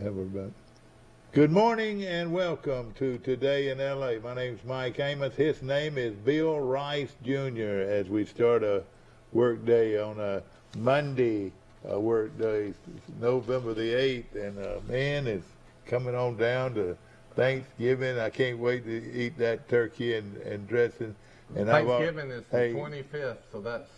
have her back. Good morning and welcome to Today in LA. My name's Mike Amos. His name is Bill Rice Jr. as we start a work day on a Monday work day, November the 8th. And man, it's coming on down to Thanksgiving. I can't wait to eat that turkey and dressing. And Thanksgiving is the 25th, so that's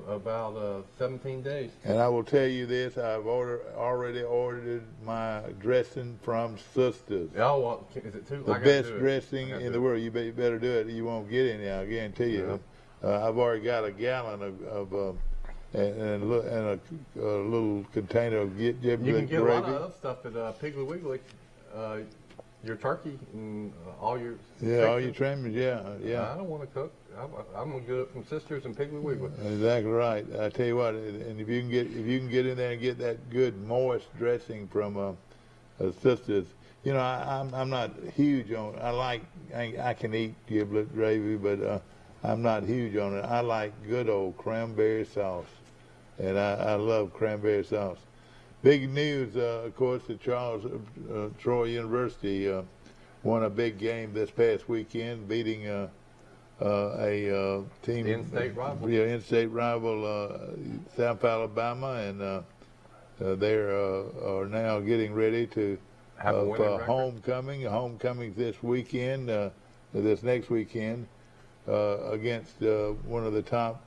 about 17 days. And I will tell you this, I've already ordered my dressing from Sisters. Oh, well, is it too? The best dressing in the world. You better do it. You won't get any, I guarantee you. Yeah. I've already got a gallon of and a little container of gravy. You can get a lot of other stuff at Piggly Wiggly. Your turkey and all your all your trimmings, yeah. I don't want to cook. I'm gonna get it from Sisters and Piggly Wiggly. Exactly right. I tell you what, and if you can get in there and get that good moist dressing from Sisters, you know, I'm not huge on. I can eat giblet gravy, but I'm not huge on it. I like good old cranberry sauce, and I love cranberry sauce. Big news, of course, that Troy University won a big game this past weekend, beating a team, in-state rival. Yeah, in-state rival, South Alabama, and they are now getting ready to for homecoming. Homecoming this weekend, this next weekend, against one of the top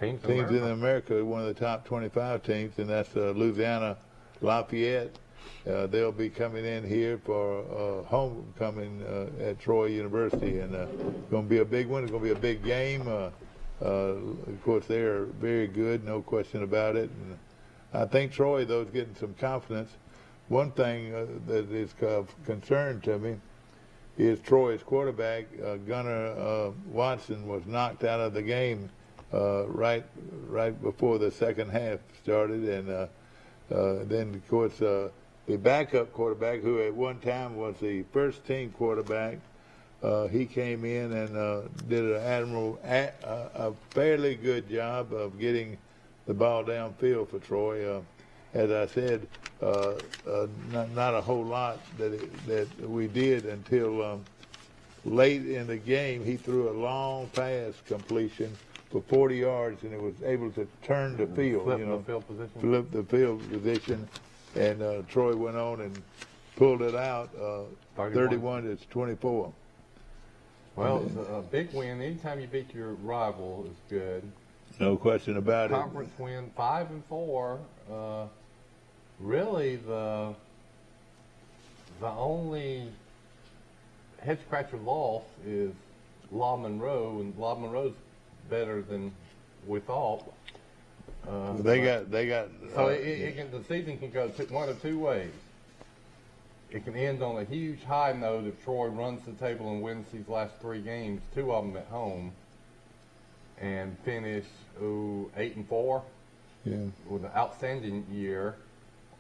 teams in America, one of the top 25 teams, and that's Louisiana Lafayette. They'll be coming in here for homecoming at Troy University, and it's going to be a big one. It's going to be a big game. Of course, they're very good, no question about it. And I think Troy, though, is getting some confidence. One thing that is of concern to me is Troy's quarterback, Gunnar Watson, was knocked out of the game right before the second half started, and then of course the backup quarterback, who at one time was the first team quarterback, he came in and did a fairly good job of getting the ball downfield for Troy. As I said, not a whole lot that we did until late in the game. He threw a long pass completion for 40 yards, and it was able to turn the field, flip the field position, and Troy went on and pulled it out, 31-24. Well, it's a big win. Anytime you beat your rival is good. No question about it. Conference win, 5-4. Really, the only head scratcher loss is La Monroe, and La Monroe's better than we thought. They got. So the season can go one of two ways. It can end on a huge high note if Troy runs the table and wins these last three games, two of them at home, and finish 8-4 with an outstanding year.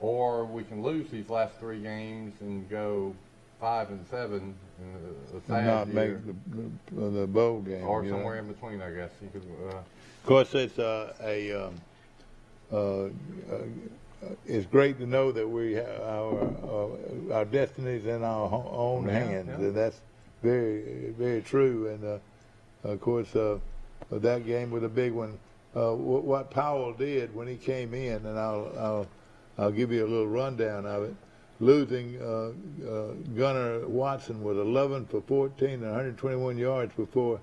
Or we can lose these last three games and go 5-7 in a sad not year. Make the bowl game, or somewhere in between, I guess. You could. Of course, it's it's great to know that we our destiny's in our own hands, and that's very, very true. And of course, that game was a big one. What Powell did when he came in, and I'll give you a little rundown of it. Losing Gunnar Watson was 11 for 14 and 121 yards before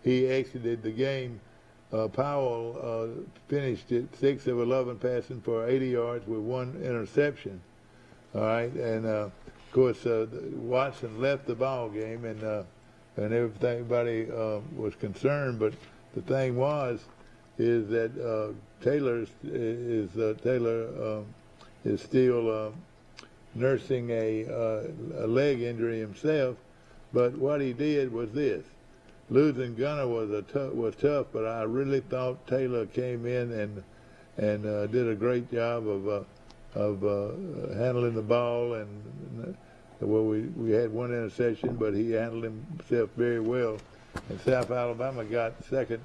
he exited the game. Powell finished it 6 of 11 passing for 80 yards with one interception. All right, and of course Watson left the ball game, and everybody was concerned. But the thing is that Taylor is still nursing a leg injury himself, but what he did was this. Losing Gunnar was tough, but I really thought Taylor came in and did a great job of handling the ball. And we had one interception, but he handled himself very well. And South Alabama got second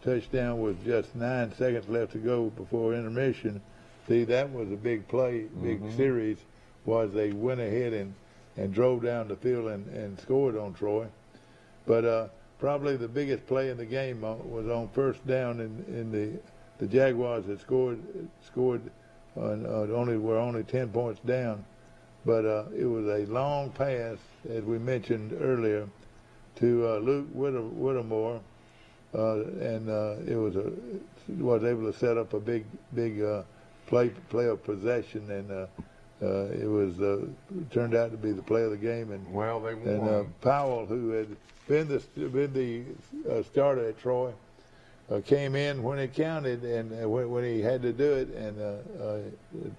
touchdown with just 9 seconds left to go before intermission. See, that was a big play, big series was they went ahead and drove down the field and scored on Troy. But probably the biggest play in the game was on first down in the Jaguars had scored were only 10 points down. But it was a long pass, as we mentioned earlier, to Luke Whittemore, and it was able to set up a big play of possession, and it was turned out to be the play of the game. And well, they won. And Powell, who had been the starter at Troy, came in when it counted and when he had to do it, and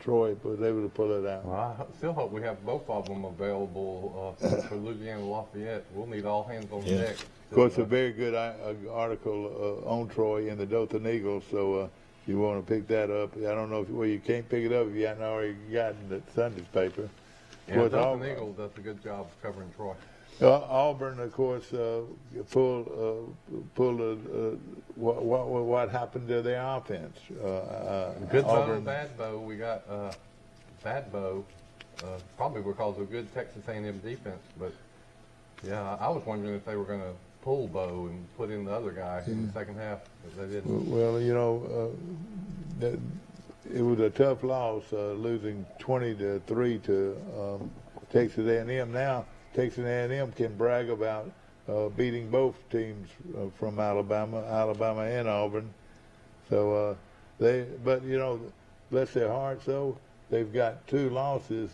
Troy was able to pull it out. Well, I still hope we have both of them available for Louisiana Lafayette. We'll need all hands on deck. Of course, a very good article on Troy in the Dothan Eagle, so you want to pick that up. I don't know well, you can't pick it up if you haven't already gotten the Sunday's paper. Yeah, the Dothan Eagle does a good job covering Troy. Auburn, of course, pulled what happened to their offense. Good Auburn. Bow, bad bow. We got bad bow, probably because of good Texas A&M defense. But yeah, I was wondering if they were going to pull Bow and put in the other guy in the second half, but they didn't. Well, you know, it was a tough loss, losing 20-3 to Texas A&M. Now Texas A&M can brag about beating both teams from Alabama and Auburn. So but you know, bless their hearts though, they've got 2 losses.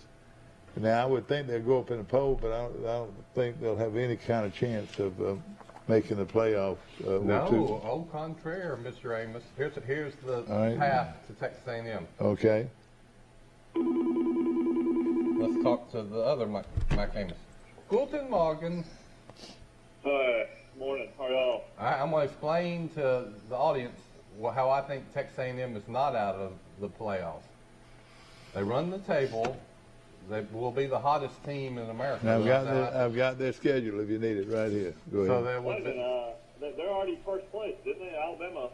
Now I would think they'll go up in the poll, but I don't think they'll have any kind of chance of making the playoffs. No, au contraire, Mr. Amos. Here's the path to Texas A&M. Okay. Let's talk to the other Mike Amos. Guten Morgen. Hi, morning. How are y'all? I'm going to explain to the audience how I think Texas A&M is not out of the playoffs. They run the table. They will be the hottest team in America. I've got their schedule if you need it right here. Go ahead. So they're already first place, didn't they? Alabama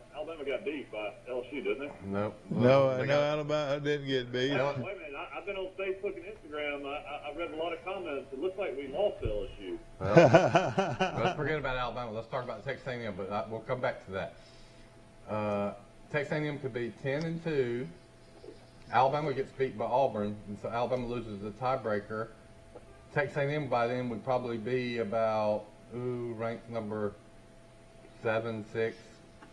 got beat by LSU, didn't they? No. No, Alabama didn't get beat. Wait a minute. I've been on Facebook and Instagram. I've read a lot of comments. It looks like we lost LSU. Well, let's forget about Alabama. Let's talk about Texas A&M, but we'll come back to that. Texas A&M could be 10-2. Alabama gets beat by Auburn, and so Alabama loses the tiebreaker. Texas A&M by then would probably be about ranked number 7, 6,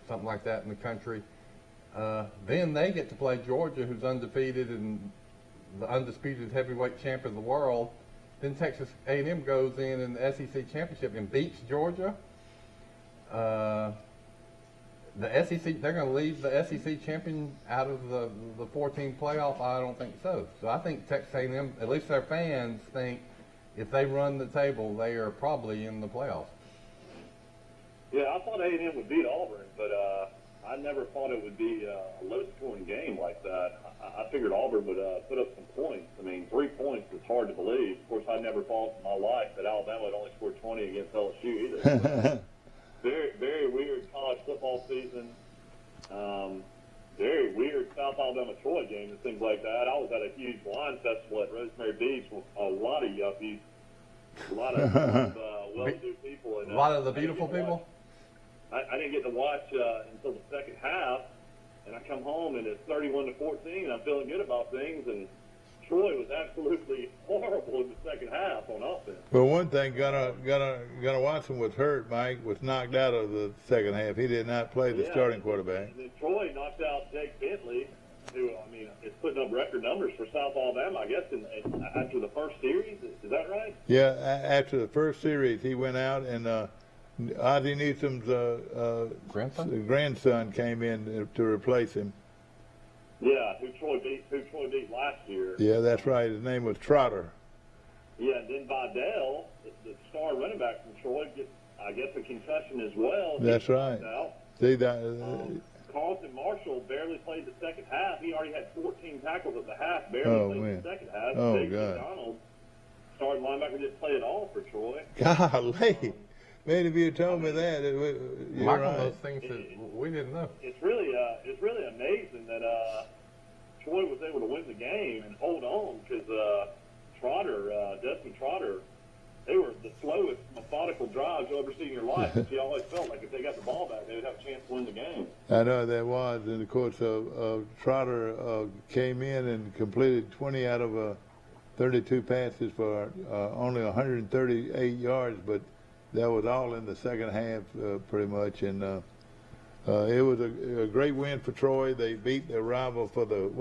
something like that in the country. Then they get to play Georgia, who's undefeated and the undisputed heavyweight champion of the world. Then Texas A&M goes in the SEC championship and beats Georgia. The SEC, they're going to leave the SEC champion out of the 14 playoff? I don't think so. So I think Texas A&M, at least their fans, think if they run the table, they are probably in the playoffs. Yeah, I thought A&M would beat Auburn, but I never thought it would be a low-scoring game like that. I figured Auburn would put up some points. I mean, 3 points is hard to believe. Of course, I never thought in my life that Alabama would only score 20 against LSU either. Very, very weird college football season. Very weird South Alabama-Troy game and things like that. I was at a huge wine festival at Rosemary Beach with a lot of yuppies, a lot of well-to-do people. And, a lot of the beautiful people? I didn't get to watch until the second half, and I come home and it's 31-14, and I'm feeling good about things, and Troy was absolutely horrible in the second half on offense. Well, one thing, Gunnar Watson was hurt. Mike was knocked out of the second half. He did not play the starting quarterback. And then Troy knocked out Jake Bentley, who, I mean, is putting up record numbers for South Alabama, I guess, after the first series. Is that right? Yeah, after the first series, he went out, and Ozzie Newsom's grandson came in to replace him. Yeah, who Troy beat last year. Yeah, that's right. His name was Trotter. Yeah, and then Vidal, the star running back from Troy, gets, I guess, a concussion as well. That's right. See that? Carlton Marshall barely played the second half. He already had 14 tackles at the half. Barely played the second half. Oh, Dave God. McDonald, starting linebacker, didn't play at all for Troy. Golly. Man, if you had told me that, you're Michael right. knows things that we didn't know. It's really amazing that Troy was able to win the game and hold on because slowest methodical drives you'll ever see in your life. But you always felt like if they got the ball back, they would have a chance to win the game. I know that was, and of course, Trotter came in and completed 20 out of 32 passes for only 138 yards, but that was all in the second half, pretty much, and it was a great win for Troy. They beat their rival for the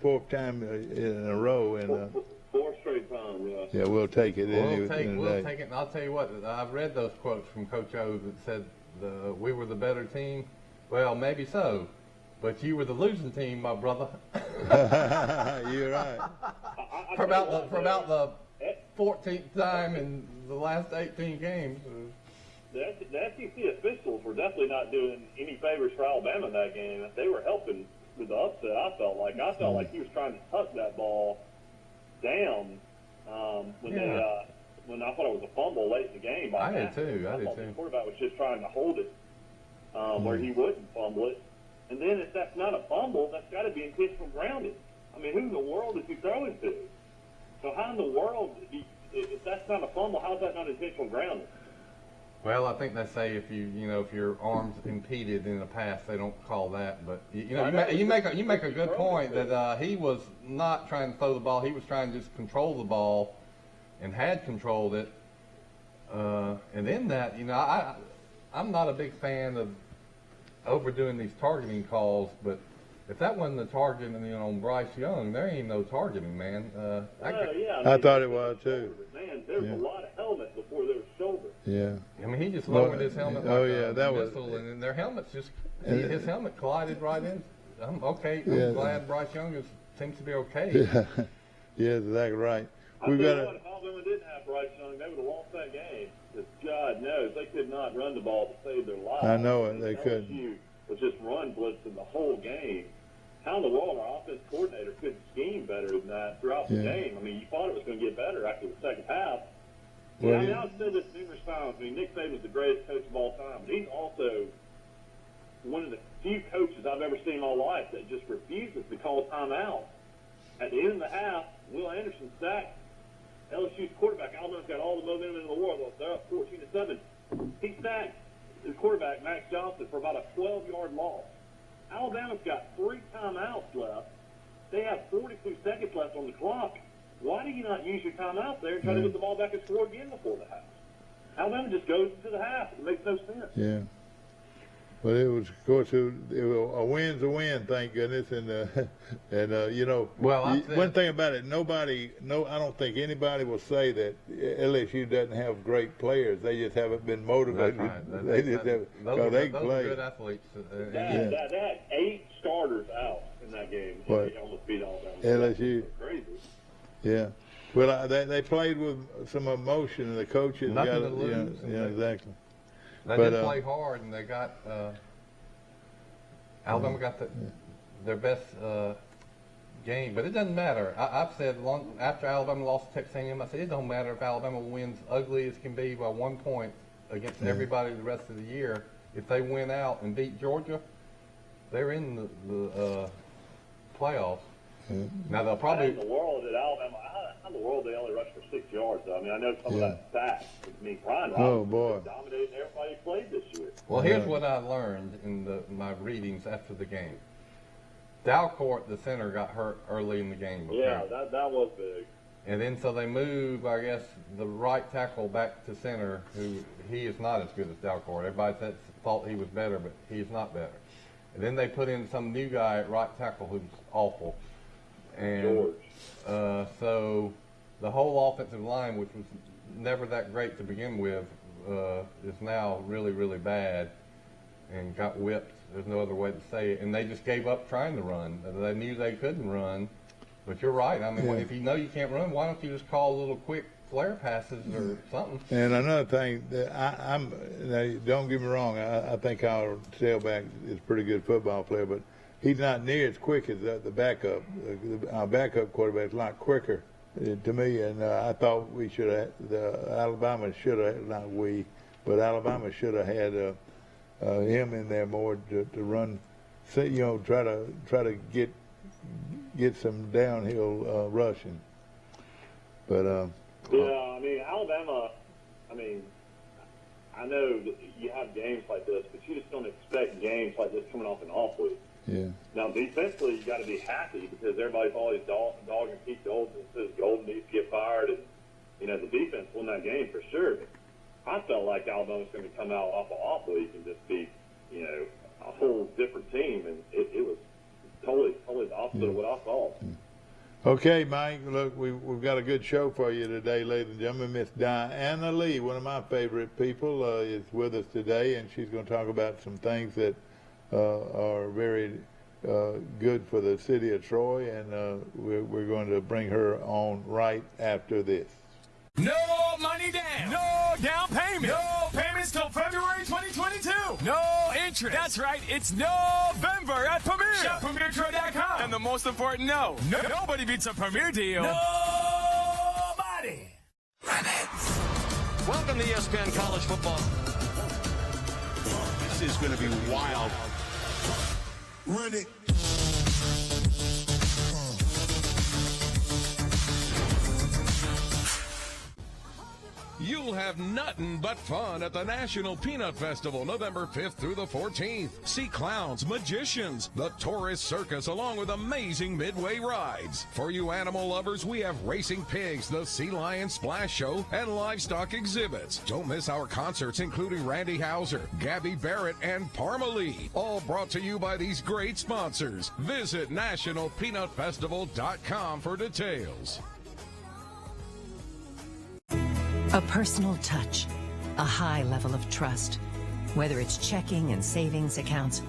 fourth time in a row, and fourth straight time. Yeah. Yeah, we'll take it. We'll take it. And I'll tell you what, I've read those quotes from Coach O that said we were the better team. Well, maybe so, but you were the losing team, my brother. You're right. For about the 14th time in the last 18 games. The SEC officials were definitely not doing any favors for Alabama in that game. They were helping with the upset. I felt like he was trying to tuck that ball down when I thought it was a fumble late in the game. I did too. The quarterback was just trying to hold it where he wouldn't fumble it. And then if that's not a fumble, that's got to be intentional grounding. I mean, who in the world is he throwing to? So how in the world, if that's not a fumble, how's that not intentional grounding? Well, I think they say if your arm's impeded in a pass, they don't call that. But you make a good point that he was not trying to throw the ball; he was trying to just control the ball, and had controlled it. And in that, I'm not a big fan of overdoing these targeting calls, but if that wasn't the targeting, on Bryce Young, there ain't no targeting, man. I thought it was too. Man, there was a lot of helmets before there was shoulder. Yeah. I mean, he just lowered his helmet like a that missile, was, and their helmets his helmet collided right in. I'm glad Bryce Young seems to be okay. Yeah, exactly right. If Alabama didn't have Bryce Young, they would have lost that game. Because God knows they could not run the ball to save their lives. I know it. They couldn't. LSU was just run blitzing the whole game. How in the world our offense coordinator could scheme better than that throughout the game? I mean, you thought it was going to get better after the second half. I've said this numerous times. I mean, Nick Saban's the greatest coach of all time, but he's also one of the few coaches I've ever seen in my life that just refuses to call timeout. At the end of the half, Will Anderson sacked LSU's quarterback. Alabama's got all the momentum in the world. They're up 14-7. He sacked his quarterback, Max Johnson, for about a 12-yard loss. Alabama's got 3 timeouts left. They have 42 seconds left on the clock. Why do you not use your timeout there and try to get the ball back and score again before the half? Alabama just goes to the half. It makes no sense. Yeah. But it was, of course, a win's a win, thank goodness. One thing about it, I don't think anybody will say that LSU doesn't have great players. They just haven't been motivated. That's right. Those are good athletes. They had 8 starters out in that game. They almost beat Alabama. LSU. Crazy. Yeah. Well, they played with some emotion, and the coaches got to lose. Exactly. They did play hard, and they got Alabama got their best game. But it doesn't matter. I've said after Alabama lost to Texas A&M, I said it don't matter if Alabama wins ugly as can be by 1 point against everybody the rest of the year. If they win out and beat Georgia, they're in the playoffs. Now they'll probably. How in the world did Alabama? How in the world they only rushed for 6 yards? I mean, I know some of that stats. I mean, Brian Robinson dominated everybody who played this year. Well, here's what I learned in my readings after the game. Dalcourt, the center, got hurt early in the game. Yeah, that was big. And then so they move, I guess, the right tackle back to center, who he is not as good as Dalcourt. Everybody thought he was better, but he's not better. And then they put in some new guy at right tackle who's awful. And so the whole offensive line, which was never that great to begin with, is now really, really bad and got whipped. There's no other way to say it. And they just gave up trying to run. They knew they couldn't run. But you're right. I mean, if you know you can't run, why don't you just call little quick flare passes or something? And another thing, don't get me wrong, I think our tailback is a pretty good football player, but he's not near as quick as the backup. Our backup quarterback is a lot quicker to me, and I thought Alabama should have had him in there more to run, try to get some downhill rushing. But I mean, Alabama I mean, I know that you have games like this, but you just don't expect games like this coming off an off week. Yeah. Now, defensively, you got to be happy because everybody's always dogging Pete Golden and says Golden needs to get fired, and the defense won that game for sure. But I felt like Alabama's going to come out off an off week and just be, a whole different team, and it was totally the opposite of what I thought. Okay, Mike, look, we've got a good show for you today, ladies and gentlemen. Miss Diana Lee, one of my favorite people, is with us today, and she's going to talk about some things that are very good for the city of Troy, and we're going to bring her on right after this. No money down. No down payment. No payments till February 2022. No interest. That's right. It's November at Premier. Shop PremierTroy.com. And the most important nobody beats a Premier deal. Nobody. Run it. Welcome to ESPN College Football. This is going to be wild. Run it. You'll have nothing but fun at the National Peanut Festival, November 5th through the 14th. See clowns, magicians, the tourist circus, along with amazing midway rides. For you animal lovers, we have racing pigs, the Sea Lion Splash Show, and livestock exhibits. Don't miss our concerts, including Randy Houser, Gabby Barrett, and Parmalee. All brought to you by these great sponsors. Visit nationalpeanutfestival.com for details. A personal touch, a high level of trust. Whether it's checking and savings accounts,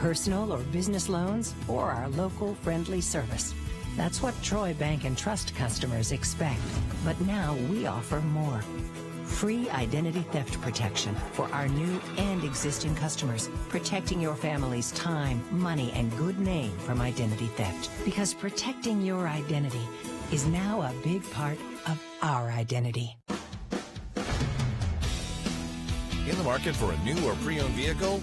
personal or business loans, or our local friendly service. That's what Troy Bank and Trust customers expect. But now we offer more. Free identity theft protection for our new and existing customers, protecting your family's time, money, and good name from identity theft. Because protecting your identity is now a big part of our identity. In the market for a new or pre-owned vehicle?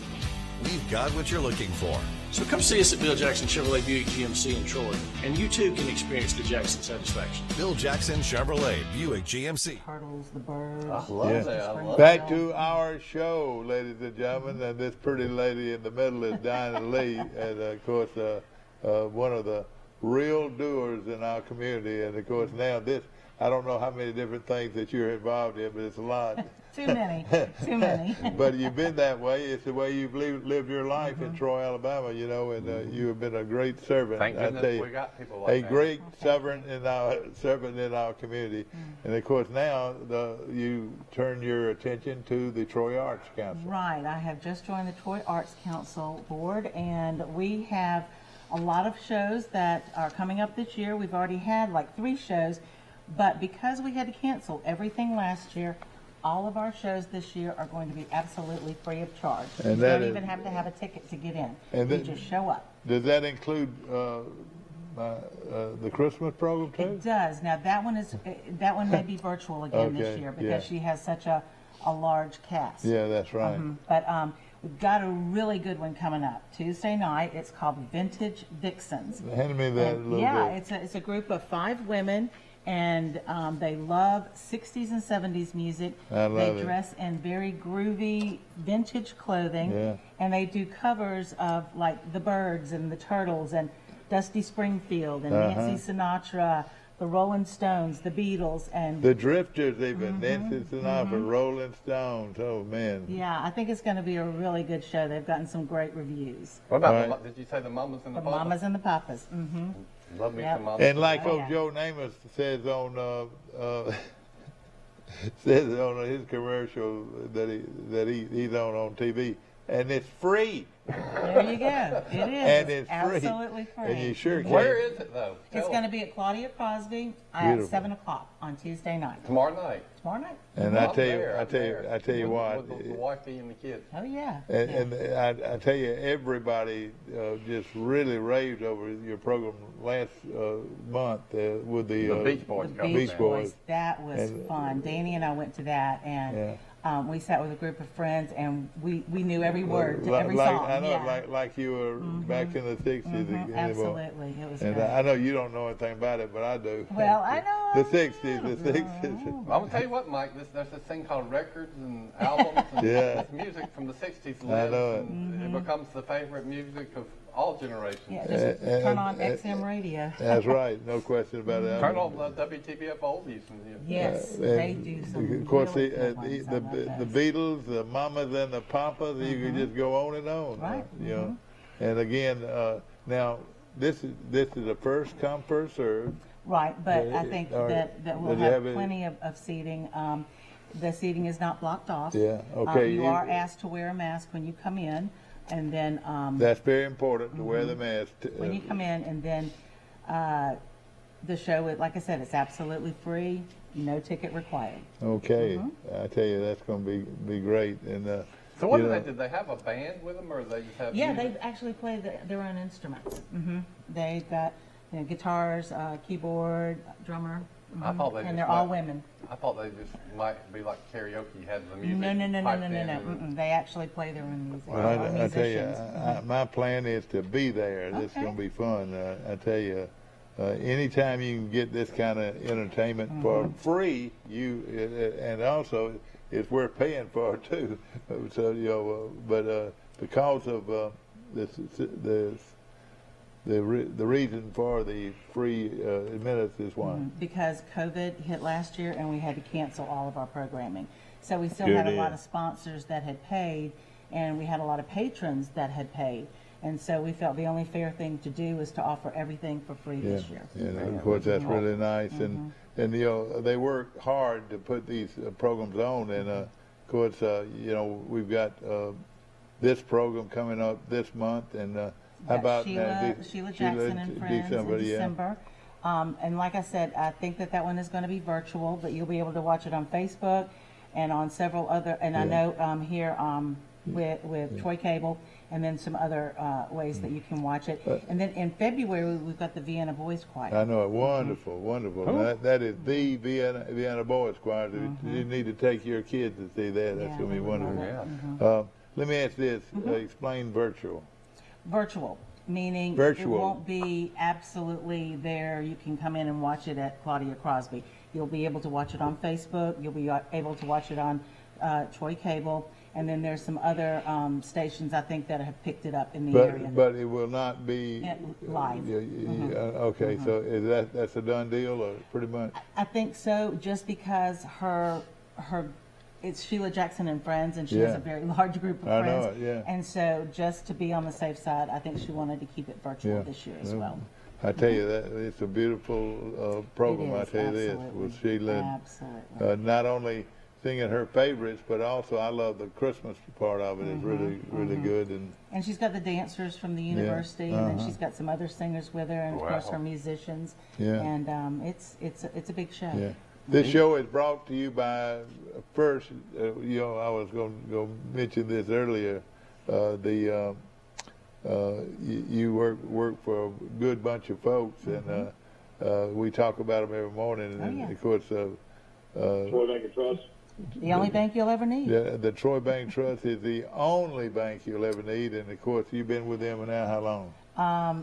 We've got what you're looking for. So come see us at Bill Jackson Chevrolet Buick GMC in Troy, and you too can experience the Jackson satisfaction. Bill Jackson Chevrolet Buick GMC. Turtles, the birds. I love that. I love Back to our show, ladies and gentlemen, and this pretty lady in the middle is Diana Lee, and of course one of the real doers in our community, and of course now this, I don't know how many different things that you're involved in, but it's a lot. Too many. But you've been that way. It's the way you've lived your life in Troy, Alabama, and you have been a great servant. Thank goodness we got people like that. A great servant in our community. And of course now you turn your attention to the Troy Arts Council. Right. I have just joined the Troy Arts Council board, and we have a lot of shows that are coming up this year. We've already had like 3 shows, but because we had to cancel everything last year, all of our shows this year are going to be absolutely free of charge. You don't even have to have a ticket to get in. And you just show up. Does that include the Christmas program too? It does. Now that one may be virtual again this year because she has such a large cast. Yeah, that's right. But we've got a really good one coming up Tuesday night. It's called Vintage Dixons. Hand me that a little bit. It's a group of 5 women. And they love 60s and 70s music. They dress in very groovy vintage clothing. Yeah. And they do covers of like the Byrds and the Turtles and Dusty Springfield and Nancy Sinatra, the Rolling Stones, the Beatles, and the Drifters even, Nancy Sinatra, Rolling Stones. Oh man. Yeah, I think it's going to be a really good show. They've gotten some great reviews. What about did you say the Mamas and the Papas? The Mamas and the Papas. Love me some Mamas. And like Joe Namath says on his commercial that he's on TV, and it's free. There you go. It is. And it's absolutely free. And you sure can. Where is it though? It's going to be at Claudia Crosby at 7 o'clock on Tuesday night. Tomorrow night. Tomorrow night. And I tell you what. With the wifey and the kids. Oh yeah. And I tell you, everybody just really raved over your program last month with the Beach Boys. The Beach Boys. That was fun. Danny and I went to that, and we sat with a group of friends, and we knew every word to every song. I know, yeah. like you were back in the 60s. Absolutely, it was and great. I know you don't know anything about it, but I do. Well, I know. The 60s. I'm gonna tell you what, Mike. There's this thing called records and albums, and this music from the '60s lives, and it becomes the favorite music of all generations. Yeah, just turn on XM radio. That's right, no question about it. Turn on the WTBF oldies. Yes, they do some. Of course, really the Beatles, the Mamas and the Papas. You can just go on and on. Right. You know, and again, now this is a first come first serve. Right, but I think that we'll have plenty of seating. The seating is not blocked off. Yeah. Okay. You are asked to wear a mask when you come in, and then that's very important to wear the mask when you come in, and then the show. Like I said, it's absolutely free, no ticket required. Okay, I tell you, that's going to be great. And so what did they have a band with them, or they just have? Yeah, music? they actually play their own instruments. They've got guitars, keyboard, drummer. And they're all women. I thought they just might be like karaoke, had the music. No. They actually play their own music. Well, I tell you, my plan is to be there. This is going to be fun. I tell you, anytime you can get this kind of entertainment for free, and also it's worth paying for too. So but because of the reason for the free admittance is one. Because COVID hit last year and we had to cancel all of our programming. So we still had a lot of sponsors that had paid, and we had a lot of patrons that had paid. And so we felt the only fair thing to do was to offer everything for free this year. Yeah, of course that's really nice. And they work hard to put these programs on. And of course, we've got this program coming up this month, and how about Sheila Jackson and Friends in December. And like I said, I think that one is going to be virtual, but you'll be able to watch it on Facebook and on several other, and I know here with Troy Cable, and then some other ways that you can watch it. And then in February, we've got the Vienna Boys Choir. I know it. Wonderful. That is the Vienna Boys Choir. You need to take your kids to see that. That's going to be wonderful. Let me ask this. Explain virtual. Virtual, meaning it won't be absolutely there. You can come in and watch it at Claudia Crosby. You'll be able to watch it on Facebook. You'll be able to watch it on Troy Cable. And then there's some other stations, I think, that have picked it up in the area. But it will not be live. Okay, so is that's a done deal, or pretty much? I think so, just because it's Sheila Jackson and Friends, and she has a very large group of friends. I know it, And so just to be on the safe side, I think she wanted to keep it virtual this year as well. I tell you, that it's a beautiful program. I tell you this, with Sheila. Absolutely. Not only singing her favorites, but also I love the Christmas part of it. It's really good. And she's got the dancers from the university, and then she's got some other singers with her, and of course her musicians. And it's a big show. Yeah. This show is brought to you by, first, I was going to mention this earlier, you work for a good bunch of folks, and we talk about them every morning, and of course, Troy Bank and Trust. The only bank you'll ever need. The Troy Bank Trust is the only bank you'll ever need, and of course, you've been with them now how long?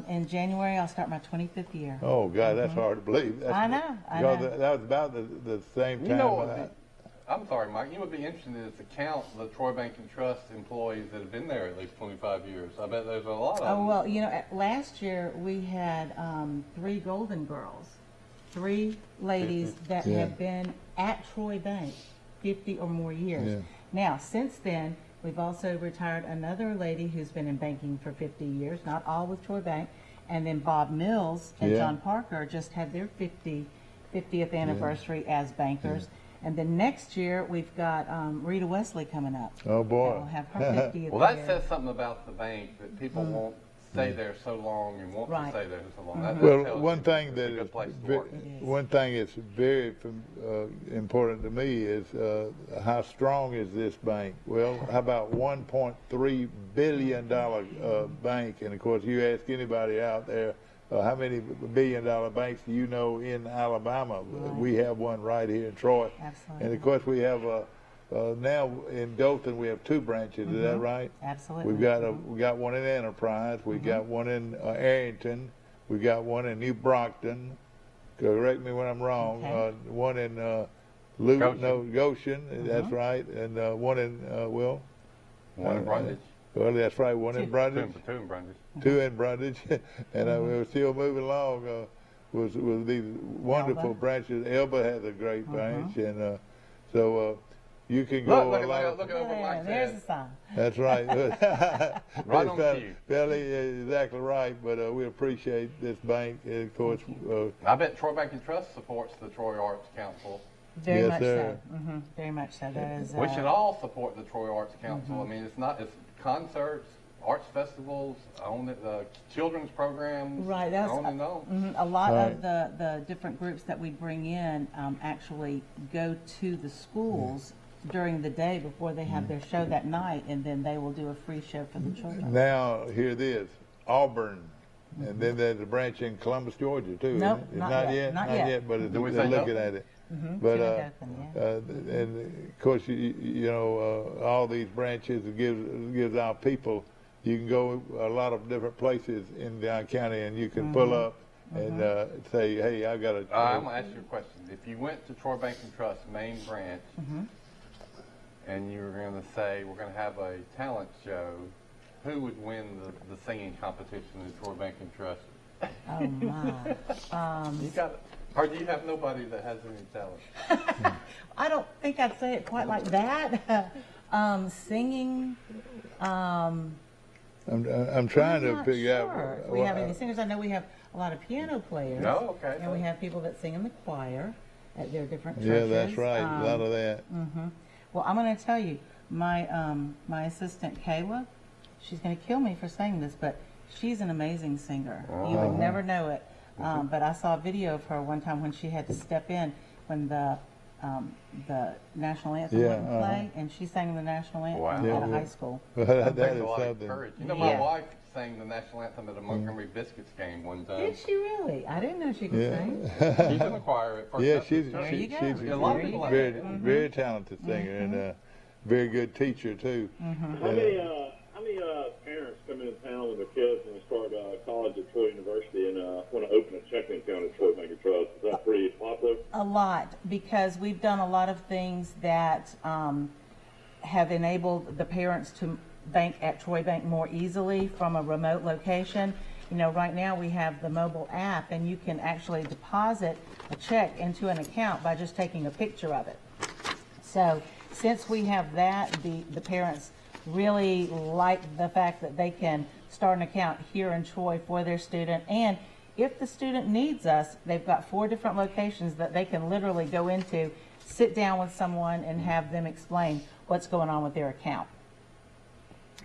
In January, I'll start my 25th year. Oh, God, that's hard to believe. I know. That was about the same time. I'm sorry, Mike. You would be interested is to count the Troy Bank and Trust employees that have been there at least 25 years. I bet there's a lot of them. Oh, well, last year we had 3 Golden Girls, 3 ladies that have been at Troy Bank 50 or more years. Yeah. Now, since then, we've also retired another lady who's been in banking for 50 years, not all with Troy Bank. And then Bob Mills and John Parker just had their 50th anniversary as bankers. And then next year, we've got Rita Wesley coming up. Oh, boy. We'll have her 50th year. Well, that says something about the bank, that people won't stay there so long and want to stay there so long. That one thing that's very important to me is how strong is this bank? Well, how about $1.3 billion bank? And of course, you ask anybody out there, how many billion-dollar banks do you know in Alabama? Right. We have one right here in Troy. Absolutely. And of course, we have now in Dothan we have 2 branches. Is that right? Absolutely. We got one in Enterprise. We got one in Arrington. We got one in New Brockton. Correct me when I'm wrong. Okay. One in Goshen. That's right. And one in one in Brundage. Well, that's right. One in Brundage. Two in Brundage. 2 in Brundage, and we're still moving along with these wonderful branches. Elba has a great branch, and so you can go look a lot of. Look at over Mike's There's head. the sign. That's right. Right on cue. Billy is exactly right, but we appreciate this bank. And of course, I bet Troy Bank and Trust supports the Troy Arts Council. Very Yes, much sir. so. Very much so. That is. We should all support the Troy Arts Council. I mean, it's concerts, arts festivals, children's programs, Right, that's on and on. a lot of the different groups that we bring in actually go to the schools during the day before they have their show that night, and then they will do a free show for the children. now hear this: Auburn, and then there's a branch in Columbus, Georgia, too. Nope, isn't it? not yet. Not yet, but Do we they're say looking no? at it. But and of course, you know, all these branches gives our people. You can go a lot of different places in Down County, and you can pull up and say, "Hey, I got a." I'm gonna ask you a question. If you went to Troy Bank and Trust main branch, and you were gonna say we're gonna have a talent show, who would win the singing competition in Troy Bank and Trust? Oh my! You got it. Or do you have nobody that has any talent? I don't think I'd say it quite like that. Singing. I'm trying to figure out. If we have any singers. I know we have a lot of piano players. Oh, okay. And we have people that sing in the choir at their different churches. Yeah, that's right. A lot of that. Well, I'm going to tell you, my assistant Kayla, she's going to kill me for saying this, but she's an amazing singer. You would never know it. But I saw a video of her one time when she had to step in when the national anthem went and play, and she sang the national anthem at a high school. That Takes is a lot of something. courage. You know, my wife sang the national anthem at a Montgomery Biscuits game one time. Did she really? I didn't know she could sing. She's in the choir at First Yeah, Baptist she's Church. you go. she's There a lot of you people go. like very that. very talented singer and very good teacher too. How many parents come into town with their kids and start college at Troy University and want to open a checking account at Troy Bank and Trust? Is that pretty popular? A lot, because we've done a lot of things that have enabled the parents to bank at Troy Bank more easily from a remote location. You know, right now we have the mobile app, and you can actually deposit a check into an account by just taking a picture of it. So since we have that, the parents really like the fact that they can start an account here in Troy for their student. And if the student needs us, they've got 4 different locations that they can literally go into, sit down with someone, and have them explain what's going on with their account.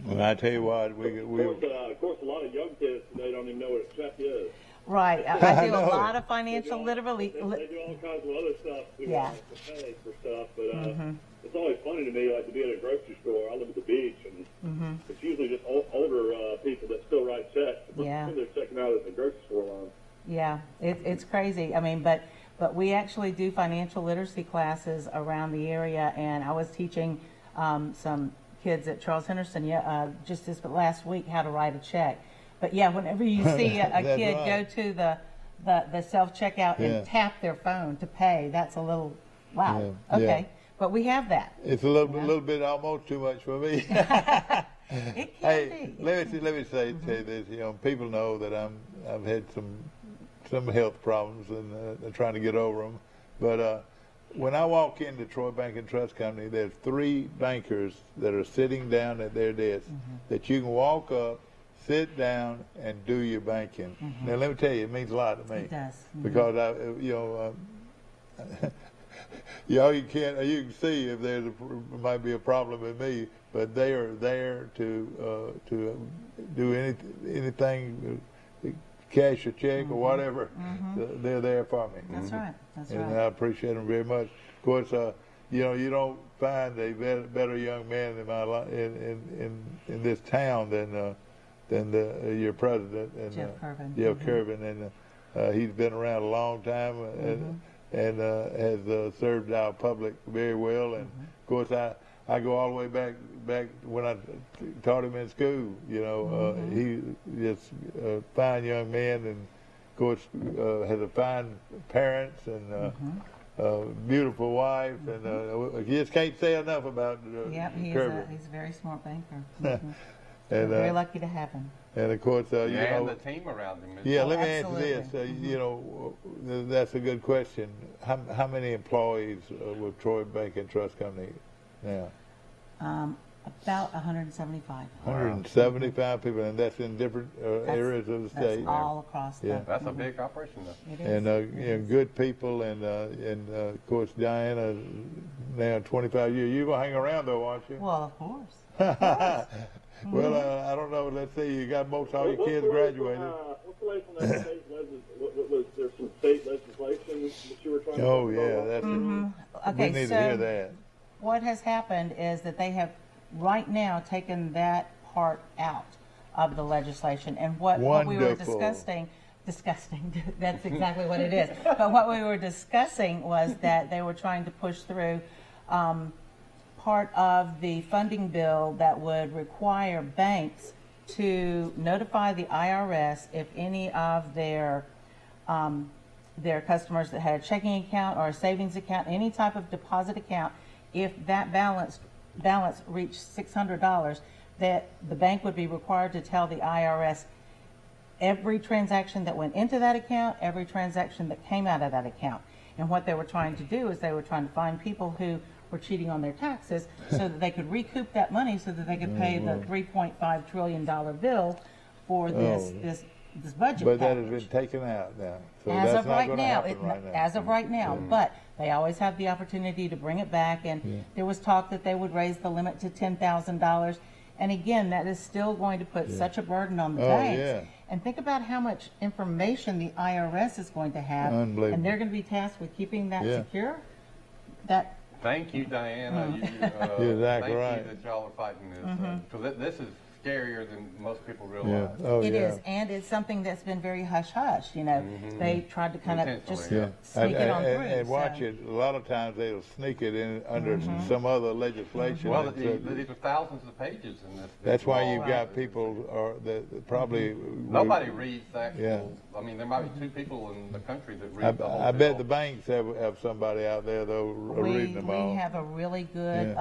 And I tell you what, Of course, a lot of young kids today don't even know what a check is. Right. I do a lot of financial literacy. They do all kinds of other stuff to pay for stuff, but it's always funny to me, like to be at a grocery store. I live at the beach, and it's usually just older people that still write checks. Yeah. They're checking out at the grocery store line. Yeah, it's crazy. I mean, but we actually do financial literacy classes around the area, and I was teaching some kids at Charles Henderson just this last week how to write a check. But yeah, whenever you see a kid go to the self-checkout and tap their phone to pay, that's a little, wow, okay. Yeah. But we have that. It's a little bit almost too much for me. It can be. Let me say this. You know, people know that I've had some health problems and I'm trying to get over them. But when I walk into Troy Bank and Trust Company, there's 3 bankers that are sitting down at their desk that you can walk up, sit down, and do your banking. Now, let me tell you, it means a lot to me. It does. Because you can see if might be a problem with me, but they are there to do anything, cash a check or whatever. They're there for me. That's right. That's and right. I appreciate them very much. Of course, you don't find a better young man in my life in this town than your president and Jeff Kirvin. Jeff Kirvin, and he's been around a long time. and has served our public very well. And of course, I go all the way back when I taught him in school. You know, he just a fine young man, and of course has a fine parents and beautiful wife, and you just can't say enough about Yep, he's Kirby. he's a very smart banker. And, We're very lucky to have him. And of course, you know, and the team around him. Yeah, let me absolutely. ask this. You know, that's a good question. How many employees with Troy Bank and Trust Company now? About 175. 175 people, and that's in different areas of the state. That's all across the. That's a big operation, though. It is. And you know, good people, and of course, Diana, now 25 years. You're gonna hang around though, aren't you? Well, of course. Well, I don't know. Let's see. You got most all your kids graduated. What's the latest on that state was there some state legislation that you were trying to Oh talk yeah, about? that's Okay, we need so to hear that. what has happened is that they have right now taken that part out of the legislation, and what we were Wonderful. discussing, that's exactly what it is. But what we were discussing was that they were trying to push through part of the funding bill that would require banks to notify the IRS if any of their customers that had a checking account or a savings account, any type of deposit account, if that balance reached $600, that the bank would be required to tell the IRS every transaction that went into that account, every transaction that came out of that account. And what they were trying to do is they were trying to find people who were cheating on their taxes so that they could recoup that money so that they could pay the $3.5 trillion bill for this budget But that package. has been taken out now. So As that's of not right going to now, happen right now. as of right now, but they always have the opportunity to bring it back, and there was talk that they would raise the limit to $10,000, and again, that is still going to put such a burden on the banks. Yeah. And think about how much information the IRS is going to have, Unbelievable. and they're going to be tasked with keeping that secure. That Thank you, Diana. You're exactly thank right. you that y'all are fighting this. Because this is scarier than most people Yeah. realize. Oh, it yeah. is, and it's something that's been very hush-hush. You know, they tried to kind of just Intentionally, sneak it on through. And watch so. it. A lot of times they'll sneak it in under some other legislation. Well, and these are thousands of pages in this. that's why law. you've got people that probably Nobody reads the actual. Yeah. I mean, there might be 2 people in the country that read the whole I bet the bill. banks have somebody out there though reading them all. We have a really good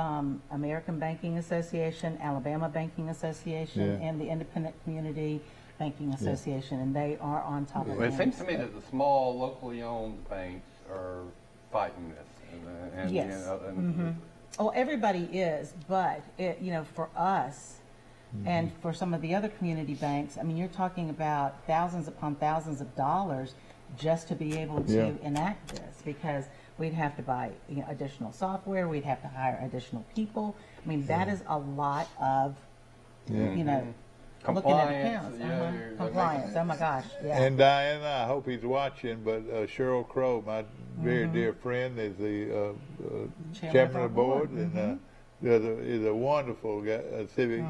American Banking Association, Alabama Banking Association, and the Independent Community Banking Association, and they are on top of it. Well, it seems to me that the small, locally owned banks are fighting this. And Yes. You know, and Oh, everybody is, but it, you know, for us and for some of the other community banks, I mean, you're talking about thousands upon thousands of dollars just to be able to enact this, because we'd have to buy additional software, we'd have to hire additional people. I mean, that is a lot of, you know, looking at accounts. Compliance. Oh my gosh. Yeah. And Diana, I hope he's watching, but Cheryl Crow, my very dear friend, is the chairman of the board, and is a wonderful guy, civic.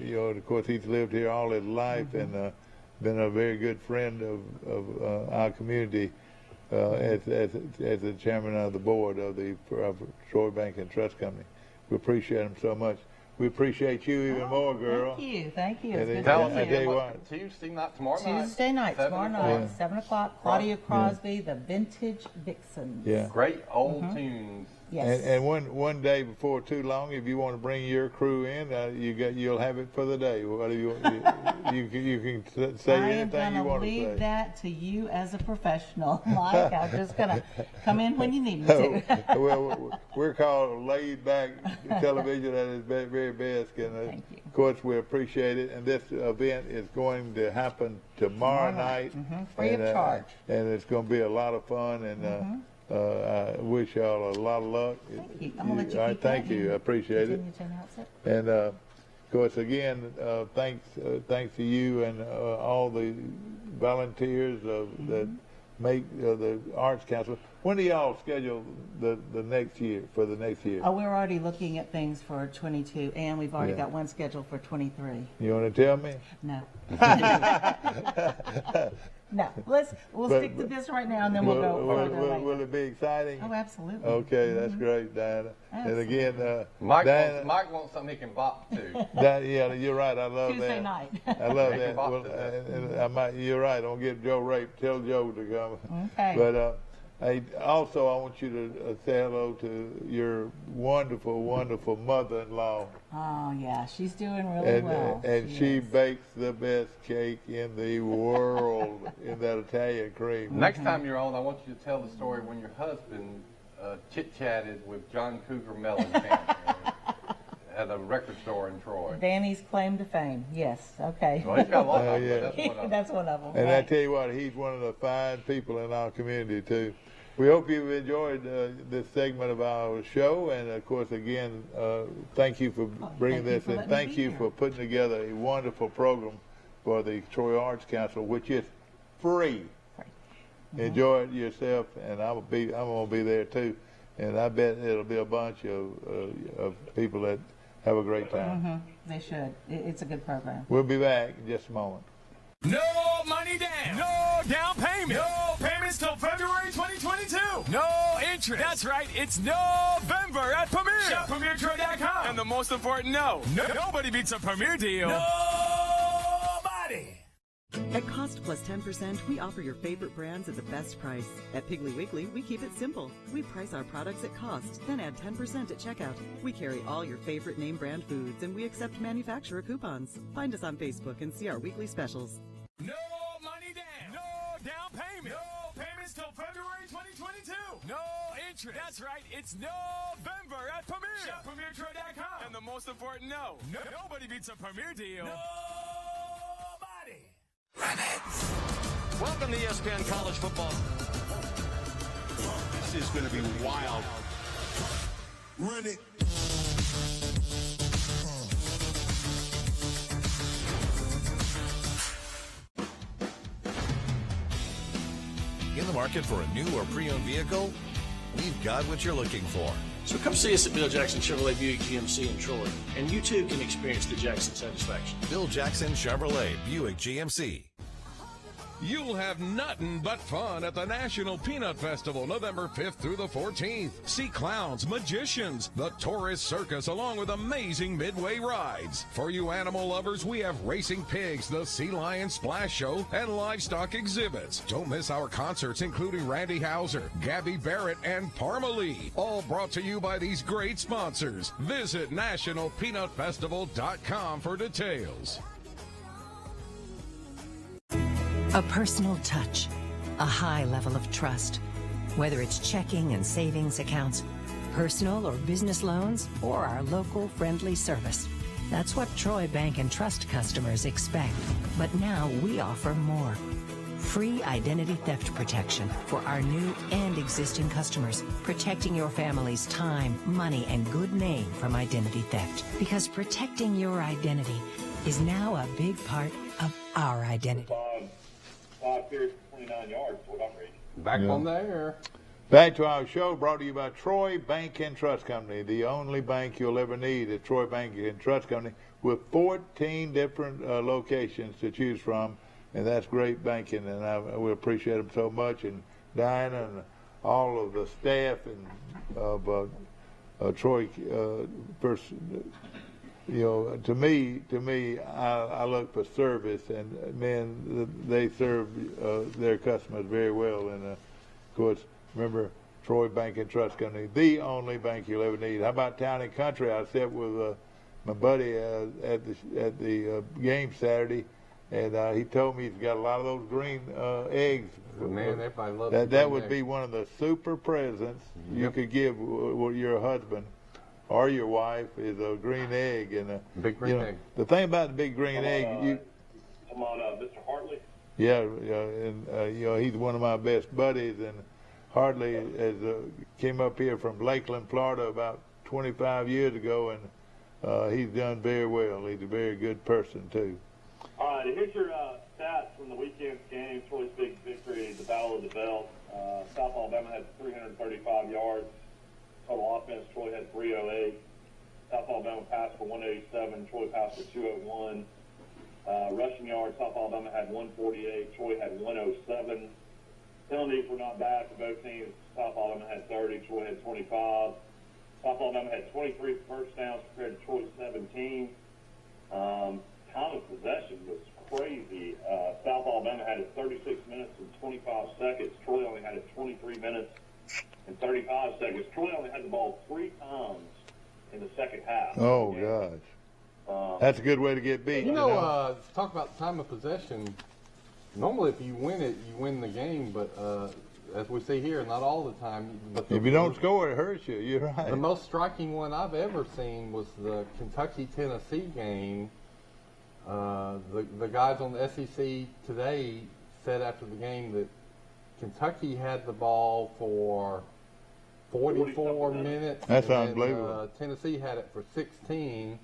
You know, and of course, he's lived here all his life, and been a very good friend of our community as the chairman of the board of the Troy Bank and Trust Company. We appreciate him so much. We appreciate you even more, girl. Thank you. It's good tell to us see you. again what's Tuesday night, tomorrow night. Tuesday night, 7 tomorrow o'clock. night, 7 o'clock. Claudia Crosby, the Vintage Dixons. Yeah. Great old tunes. Yes. And one day before too long, if you want to bring your crew in, you'll have it for the day. Whatever you can say anything you want to say. I am going to leave that to you as a professional, Mike. I'm just going to come in when you need me to. Well, we're called laid back television at its very best, and Thank you. of course we appreciate it. And this event is going to happen tomorrow night, Free of charge. and it's going to be a lot of fun. And I wish y'all a lot of luck. Thank you. I'm going to let you All right, keep thank that you. I appreciate it. Continue to announce it. And of course, again, thanks to you and all the volunteers that make the Arts Council. When do y'all schedule the next year for the next year? We're already looking at things for 22, and we've already got one scheduled for 23. You want to tell me? No. No, we'll stick to this right now, and then we'll go further later. Will it be exciting? Oh, absolutely. Okay, that's great, Diana. Absolutely. And again, Mike wants something he can bop to. Yeah, you're right. I love Tuesday that. night. I love He that. can bop Well, to that. and I might. You're right. Don't get Joe raped. Tell Joe to come. Okay. But I want you to say hello to your wonderful, wonderful mother-in-law. Oh, yeah, she's doing really well. And she bakes the best cake in the world in that Italian cream. Next time you're on, I want you to tell the story when your husband chit-chatted with John Cougar Mellencamp at a record store in Troy. Danny's claim to fame. Yes. Okay. Well, he's got a lot of them, yeah. but that's one of them. That's one of them. And I right. tell you what, he's one of the fine people in our community, too. We hope you've enjoyed this segment of our show. And, of course, again, thank you for bringing this. And thank you for putting together a wonderful program for the Troy Arts Council, which is free. Enjoy it yourself, and I'm gonna be there too, and I bet it'll be a bunch of people that have a great time. They should. It's a good program. We'll be back in just a moment. No money down. No down payment. No payments till February 2022. No interest. That's right. It's November at Premier. Shop PremierTroy.com. And the most important nobody beats a Premier deal. Nobody. At Cost Plus 10%, we offer your favorite brands at the best price. At Piggly Wiggly, we keep it simple. We price our products at cost, then add 10% at checkout. We carry all your favorite name brand foods, and we accept manufacturer coupons. Find us on Facebook and see our weekly specials. No money down. No down payment. No payments till February 2022. No interest. That's right. It's November at Premier. Shop PremierTroy.com. And the most important nobody beats a Premier deal. Nobody. Welcome to ESPN College Football. This is going to be wild. Run it. In the market for a new or pre-owned vehicle? We've got what you're looking for. So come see us at Bill Jackson Chevrolet Buick GMC in Troy, and you too can experience the Jackson satisfaction. Bill Jackson Chevrolet Buick GMC. You'll have nothing but fun at the National Peanut Festival, November 5th through the 14th. See clowns, magicians, the tourist circus, along with amazing midway rides. For you animal lovers, we have racing pigs, the Sea Lion Splash Show, and livestock exhibits. Don't miss our concerts, including Randy Hauser, Gabby Barrett, and Parmalee. All brought to you by these great sponsors. Visit nationalpeanutfestival.com for details. A personal touch, a high level of trust. Whether it's checking and savings accounts, personal or business loans, or our local friendly service. That's what Troy Bank and Trust customers expect. But now we offer more. Free identity theft protection for our new and existing customers, protecting your family's time, money, and good name from identity theft. Because protecting your identity is now a big part of our identity. 5 carries for 29 yards, what I'm reading. Back on the air. Back to our show, brought to you by Troy Bank and Trust Company, the only bank you'll ever need at Troy Bank and Trust Company, with 14 different locations to choose from, and that's great banking, and we appreciate them so much, and Diana and all of the staff and of Troy. First, to me, I look for service, and man, they serve their customers very well, and of course, remember, Troy Bank and Trust Company, the only bank you'll ever need. How about Town and Country? I sat with my buddy at the game Saturday, and he told me he's got a lot of those green eggs. Man, everybody loves that would be one of the super presents you could give your husband or your wife is a green egg. And big green egg. The thing about the big green egg, Come on, Mr. Hartley. Yeah, and he's one of my best buddies, and Hartley came up here from Lakeland, Florida, about 25 years ago, and he's done very well. He's a very good person too. All right, here's your stats from the weekend's game. Troy's big victory, the Battle of the Belt. South Alabama had 335 yards. Total offense, Troy had 308. South Alabama passed for 187. Troy passed for 201. Rushing yards, South Alabama had 148. Troy had 107. Penalties were not bad for both teams. South Alabama had 30. Troy had 25. South Alabama had 23 first downs compared to Troy's 17. Time of possession was crazy. South Alabama had it 36 minutes and 25 seconds. Troy only had it 23 minutes and 35 seconds. Troy only had the ball 3 times in the second half. Oh, gosh. That's a good way to get beat. Talk about time of possession. Normally, if you win it, you win the game. But as we see here, not all the time. But if you don't score, it hurts you. You're right. The most striking one I've ever seen was the Kentucky-Tennessee game. The guys on the SEC today said after the game that Kentucky had the ball for 44 minutes. That's and unbelievable. Tennessee had it for 16.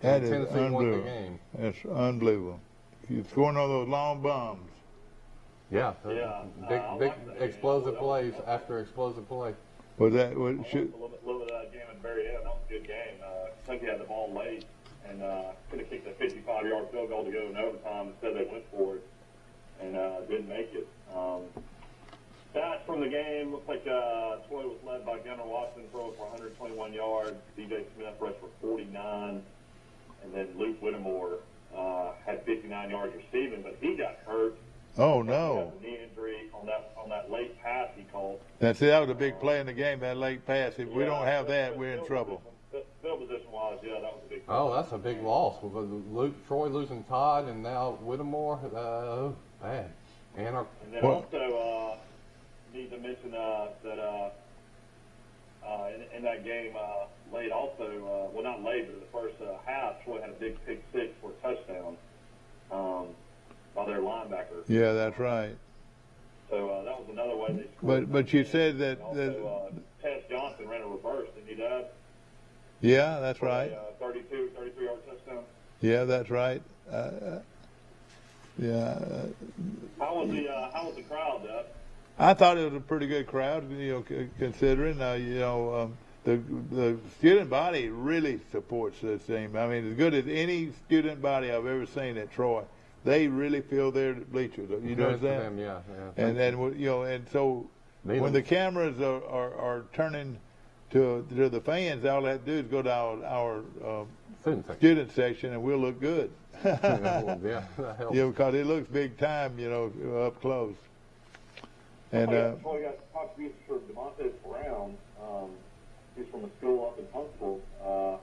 That is Tennessee won the unbelievable. game. That's unbelievable. You're scoring all those long bombs. Yeah, big like that explosive plays after explosive play. Was that? A little bit of that game at the very end. That was a good game. Kentucky had the ball late and could have kicked a 55-yard field goal to go in overtime. Instead, they went for it and didn't make it. Stats from the game, looks like Troy was led by Gunnar Watson, throw for 121 yards. DJ Smith rushed for 49. And then Luke Whittemore had 59 yards receiving, but he got hurt. Oh, He no. had a knee injury on that late pass he called. That was a big play in the game, that late pass. If we don't have that, we're in trouble. Field position-wise, that was a big play. Oh, that's a big loss. With Troy losing Todd and now Whittemore, bad. And then also need to mention that in that game late also, well, not late, but in the first half, Troy had a big pick six for a touchdown by their linebacker. Yeah, that's right. So that was another way they scored. But you said that. Tess Johnson ran a reverse, didn't he, Dad? Yeah, that's right. 33-yard touchdown. Yeah, that's right. Yeah. How was the crowd, Dad? I thought it was a pretty good crowd, considering, the student body really supports this team. I mean, as good as any student body I've ever seen at Troy, they really fill their bleachers. You know what I'm saying? Yeah. And then, and so when the cameras are turning to the fans, all they have to do is go to our student section, and we'll look good. Yeah, that helps. Because it looks big time, up close. And Troy got contributions from DeMonte Brown. He's from a school up in Huntsville.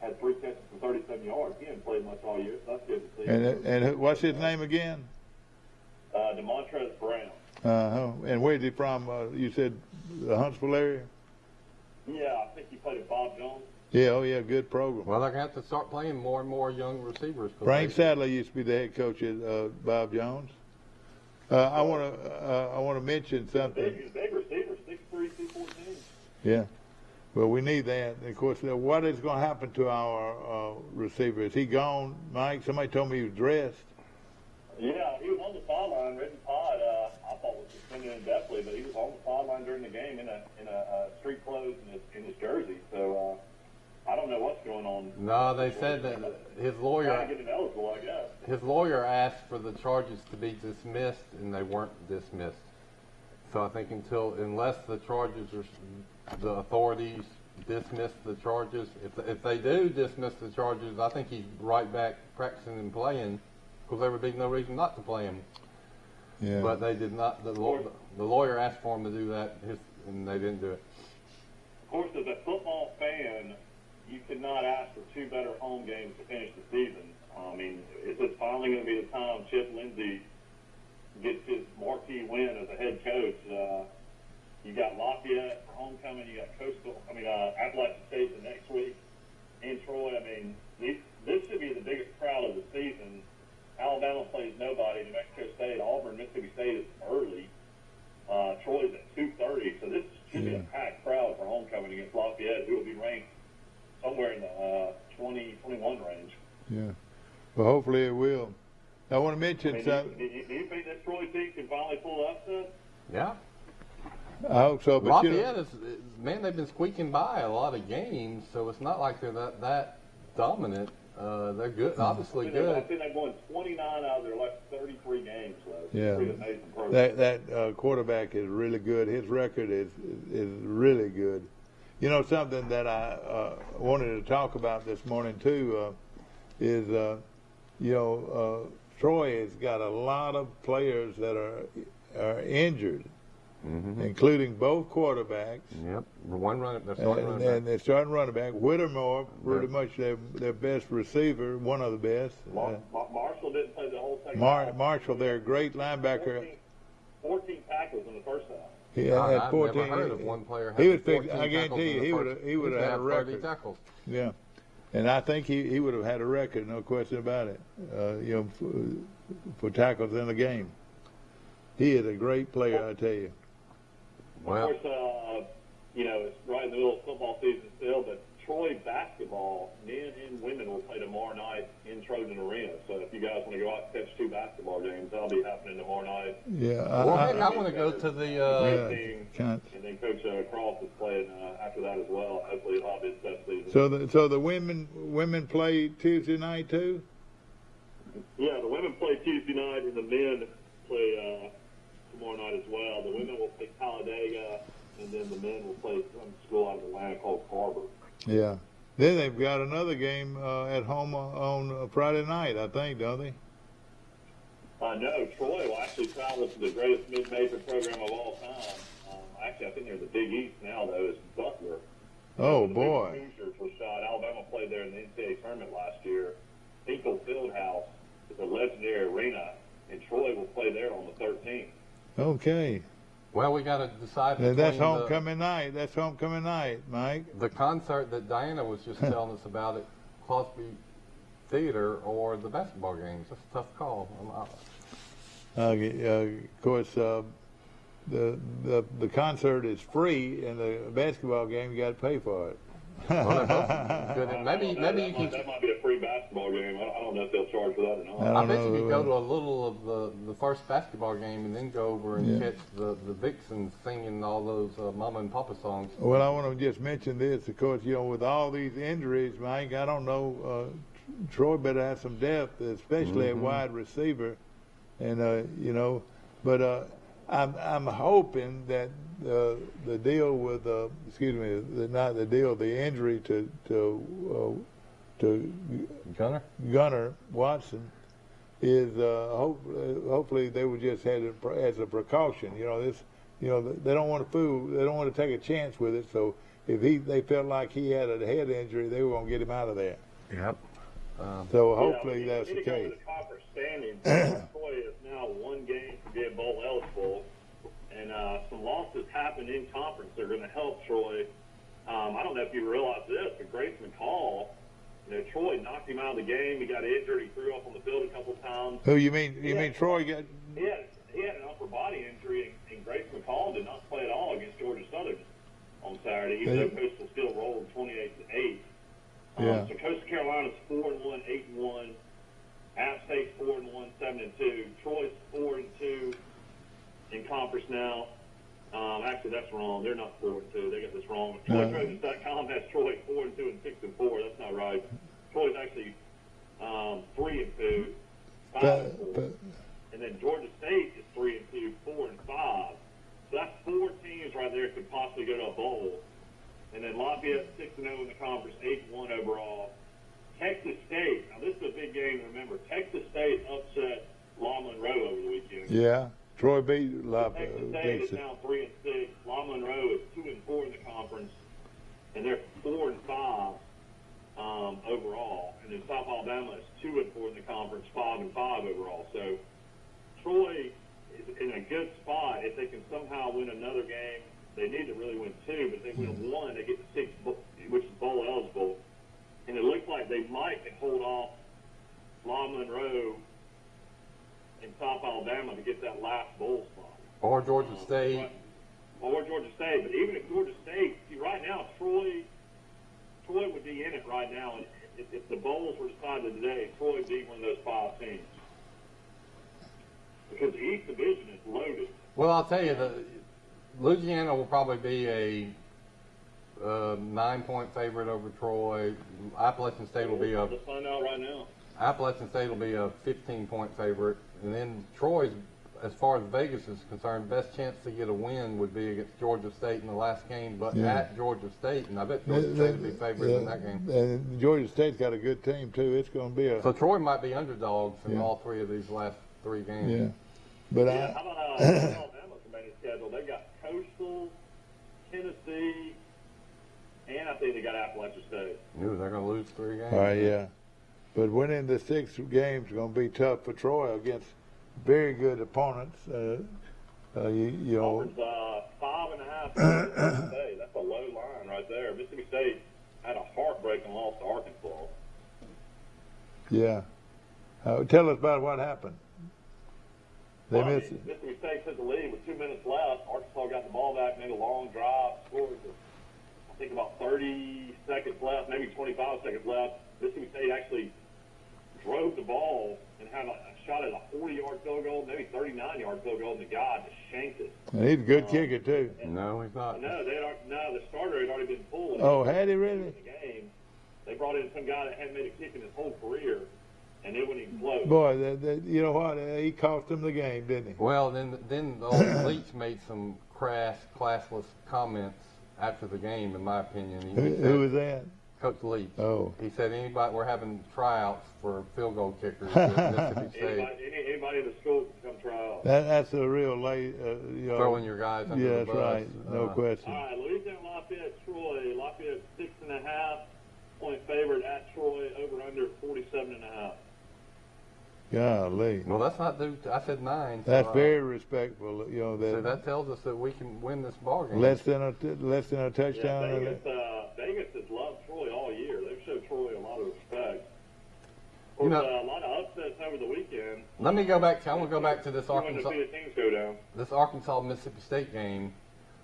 Had 3 catches for 37 yards. He hadn't played much all year, so that's good to see. And what's his name again? DeMonte Brown. And where's he from? You said the Huntsville area? Yeah, I think he played at Bob Jones. Yeah, good program. Well, they're going to have to start playing more and more young receivers. Frank Sadler used to be the head coach at Bob Jones. I want to mention something. Big receiver, 6'3", 214. Yeah. Well, we need that. And of course, what is going to happen to our receiver? Is he gone, Mike? Somebody told me he was dressed. Yeah, he was on the sideline. Redden Todd, I thought was suspended indefinitely, but he was on the sideline during the game in a street clothes in his jersey. So I don't know what's going on. No, they said that his lawyer. Trying to get him eligible, I guess. His lawyer asked for the charges to be dismissed, and they weren't dismissed. So I think unless the charges the authorities dismiss the charges, if they do dismiss the charges, I think he's right back practicing and playing, because there would be no reason not to play him. Yeah. But they did not. The lawyer asked for him to do that, and they didn't do it. Of course, as a football fan, you cannot ask for 2 better home games to finish the season. I mean, is this finally going to be the time Chip Lindsey gets his marquee win as a head coach? You got Lafayette for homecoming. You got Appalachian State the next week in Troy. I mean, this should be the biggest crowd of the season. Alabama plays nobody. New Mexico State, Auburn, Mississippi State is early. Troy's at 2:30, so this should be a packed crowd for homecoming against Lafayette, who will be ranked somewhere in the 20-21 range. Yeah. Well, hopefully it will. I want to mention something. Do you think this Troy team can finally pull the upset? Yeah. I hope so. But Lafayette they've been squeaking by a lot of games, so it's not like they're that dominant. They're good, obviously good. I think they've won 29 out of their last 33 games. So Yeah, pretty amazing program. that quarterback is really good. His record is really good. You know, something that I wanted to talk about this morning too is Troy has got a lot of players that are injured, including both quarterbacks. Yep, they're starting running back. Whittemore, pretty much their best receiver, one of the best. Marshall didn't play the whole second. Marshall, their great linebacker. 14 tackles in the first half. He had 14. I've never heard of one player He would having 14 I guarantee you, he would have had a record. 30 tackles. Yeah, and I think he would have had a record, no question about it. For tackles in the game, he is a great player, I tell you. Well, of course, it's right in the middle of football season still, but Troy basketball, men and women, will play tomorrow night in Trojan Arena. So if you guys want to go out and catch 2 basketball games, that'll be happening tomorrow night. Yeah, I want to go to the team, and then Coach Cross is playing after that as well. Hopefully, it'll be his best season. So the women play Tuesday night too. Yeah, the women play Tuesday night, and the men play tomorrow night as well. The women will play Talladega, and then the men will play some school out of Atlanta called Carver. Yeah. Then they've got another game at home on Friday night, I think, don't they? No, Troy will actually travel to the greatest mid-major program of all time. Actually, I think they're the Big East now, though, is Butler. Oh, boy. The Hoosiers were shot. Alabama played there in the NCAA tournament last year. Hinkle Fieldhouse is a legendary arena, and Troy will play there on the 13th. Okay. Well, we got to decide. That's homecoming night. That's homecoming night, Mike. The concert that Diana was just telling us about at Crosby Theater or the basketball games. That's a tough call. Of course, the concert is free, and the basketball game you got to pay for it. Well, good. Maybe you can. That might be a free basketball game. I don't know if they'll charge for that or not. I bet you could go to a little of the first basketball game and then go over and catch the Dixons singing all those Mama and Papa songs. Well, I want to just mention this, of course, with all these injuries, Mike, I don't know. Troy better have some depth, especially at wide receiver, and but I'm hoping that the deal with the injury to Gunner Watson is hopefully they would just have it as a precaution. They don't want to take a chance with it. So if they felt like he had a head injury, they were going to get him out of there. Yep. So hopefully that's the case. The conference standings, Troy is now 1 game to be bowl eligible, and some losses happened in conference. They're going to help Troy. I don't know if you realize this, but Grace McCall, Troy knocked him out of the game. He got injured. He threw up on the field a couple of times. Who you mean? You mean Troy got? He had an upper body injury, and Grace McCall did not play at all against Georgia Southern on Saturday, even though Coastal still rolled 28-8. So Coastal Carolina's 4-1, 8-1. App State's 4-1, 7-2. Troy's 4-2 in conference now. Actually, that's wrong. They're not 4-2. They got this wrong. TroyTrojans.com has Troy 4-2 and 6-4. That's not right. Troy's actually 3-2, 5-4. And then Georgia State is 3-2, 4-5. So that's 4 teams right there that could possibly go to a bowl. And then Lafayette 6-0 in the conference, 8-1 overall. Texas State. Now this is a big game to remember. Texas State upset La Monroe over the weekend. Yeah. Troy beat Lafayette. Texas State is now 3-6. La Monroe is 2-4 in the conference, and they're 4-5 overall. And then South Alabama is 2-4 in the conference, 5-5 overall. So Troy is in a good spot if they can somehow win another game. They need to really win 2, but if they win 1, they get to 6, which is bowl eligible. And it looks like they might hold off La Monroe and South Alabama to get that last bowl spot. Or Georgia State. Or Georgia State. But even if Georgia State, right now, Troy would be in it right now. And if the bowls were decided today, Troy would be one of those 5 teams. Because the East Division is loaded. Well, I'll tell you, Louisiana will probably be 9-point favorite over Troy. Appalachian State will be a. Let's find out right now. Appalachian State will be a 15-point favorite, and then Troy's, as far as Vegas is concerned, best chance to get a win would be against Georgia State in the last game, but at Georgia State, and I bet Georgia State would be favored in that game. And Georgia State's got a good team too. It's going to be a. So Troy might be underdogs in all three of these last 3 games. Yeah, but how about Alabama's remaining schedule? They got Coastal, Tennessee, and I think they got Appalachian State. They're going to lose 3 games. All right, yeah. But winning the 6 games is going to be tough for Troy against very good opponents. You know. Auburn's 5.5. Mississippi State. That's a low line right there. Mississippi State had a heartbreaking loss to Arkansas. Yeah. Tell us about what happened. They missed it. Mississippi State took the lead with 2 minutes left. Arkansas got the ball back, made a long drive, scored with, I think, about 30 seconds left, maybe 25 seconds left. Mississippi State actually drove the ball and had a shot at a 40-yard field goal, maybe 39-yard field goal, and the guy just shanked it. And he's a good kicker, too. No, he's not. No, the starter had already been pulled. Oh, had he really? In the game. They brought in some guy that hadn't made a kick in his whole career, and it wouldn't even close. Boy, you know what? He cost them the game, didn't he? Well, then the old Leach made some classless comments after the game, in my opinion. Who was that? Coach Leach. Oh. He said we're having tryouts for field goal kickers at Mississippi State. Anybody in the school can come try out. That's a real late, throwing your guys under the bus. Yeah, that's right. No question. All right, Louisiana Lafayette, Troy. Lafayette 6.5-point favorite at Troy, over under 47.5. Golly. Well, that's not. I said 9. That's very respectful. You know that. So that tells us that we can win this ball game. Less than a touchdown. Yeah, Vegas has loved Troy all year. They've showed Troy a lot of respect. Of course, a lot of upsets over the weekend. Let me go back. I want to go back to this Arkansas. This Arkansas Mississippi State game.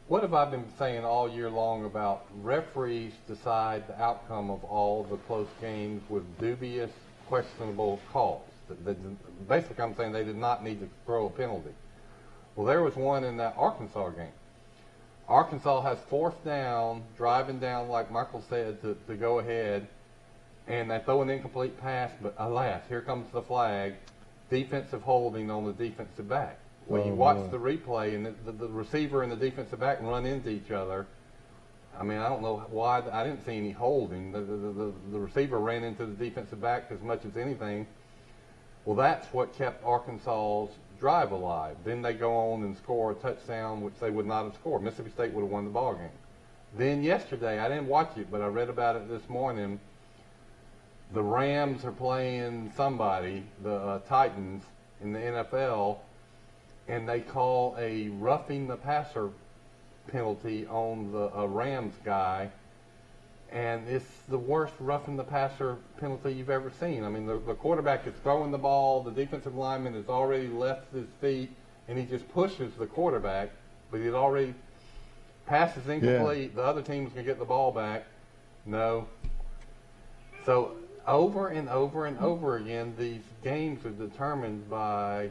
What have I been saying all year long about referees decide the outcome of all the close games with dubious, questionable calls? Basically, I'm saying they did not need to throw a penalty. Well, there was one in that Arkansas game. Arkansas has 4th down, driving down, like Michael said, to go ahead, and they throw an incomplete pass, but alas, here comes the flag, defensive holding on the defensive back. Well, you watch the replay, and the receiver and the defensive back run into each other. I mean, I don't know why. I didn't see any holding. The receiver ran into the defensive back as much as anything. Well, that's what kept Arkansas's drive alive. Then they go on and score a touchdown, which they would not have scored. Mississippi State would have won the ball game. Then yesterday, I didn't watch it, but I read about it this morning. The Rams are playing somebody, the Titans, in the NFL, and they call a roughing the passer penalty on the Rams guy. And it's the worst roughing the passer penalty you've ever seen. I mean, the quarterback is throwing the ball, the defensive lineman has already left his feet, and he just pushes the quarterback, but he's already passes incomplete. Yeah. The other team's going to get the ball back. No. So over and over and over again, these games are determined by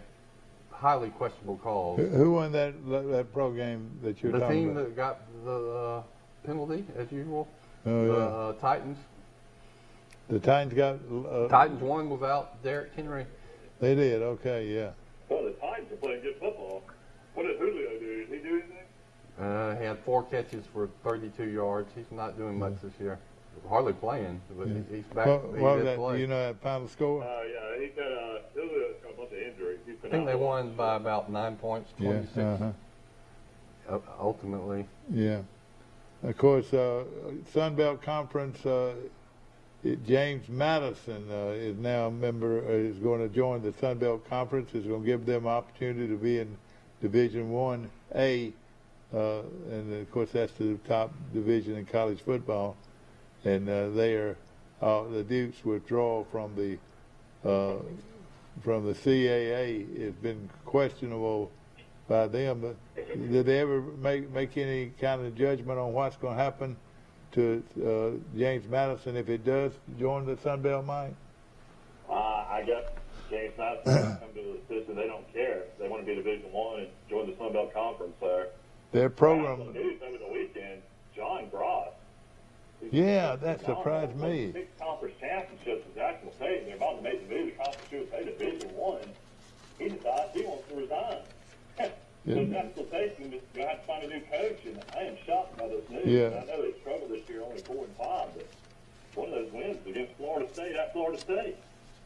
highly questionable calls. Who won that pro game that you're talking about? The team that got the penalty, as usual. Oh, the Titans. The Titans got. Titans won without Derrick Henry. They did. Okay, yeah. Well, the Titans are playing good football. What did Julio do? Did he do anything? He had 4 catches for 32 yards. He's not doing much this year. Hardly playing, but he's back. What was that? Do you know that final score? Yeah, he got Julio's got a bunch of injuries. I think they won by about 9 points, 26. Yeah. Ultimately. Yeah. Of course, Sun Belt Conference, James Madison is now a member, is going to join the Sun Belt Conference. It's going to give them opportunity to be in Division 1A, and of course that's the top division in college football. And they are the Duke's withdrawal from the CAA has been questionable by them. But did they ever make any kind of judgment on what's going to happen to James Madison if it does join the Sun Belt, Mike? I guess James Madison come to the decision they don't care. They want to be Division I and join the Sun Belt Conference there. Their program. News over the weekend, John Gross Yeah, that surprised me. 6 conference championships at Jacksonville State. They're about to make the move to Conference USA Division I. He decides he wants to resign. So Jacksonville State's going to have to find a new coach, and I am shocked by this news. Yeah. I know they struggled this year, only 4-5, but one of those wins was against Florida State at Florida State.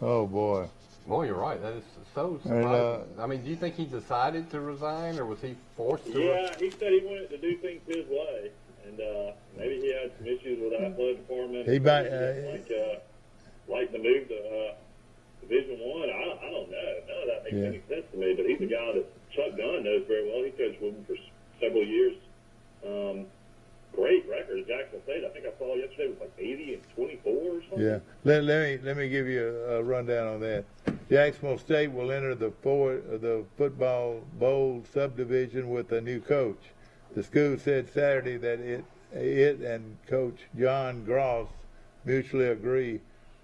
Oh, boy. Boy, you're right. That is so surprising. I mean, do you think he decided to resign, or was he forced to? Yeah, he said he wanted to do things his way, and maybe he had some issues with the athletic department. He might, like the move to Division I. I don't know. None of that makes any sense to me. But he's a guy that Chuck Dunn knows very well. He coached with him for several years. Great record at Jacksonville State. I think I saw yesterday was like 80-24 or something. Yeah. Let me give you a rundown on that. Jacksonville State will enter the football bowl subdivision with a new coach. The school said Saturday that it and Coach John Gross mutually agree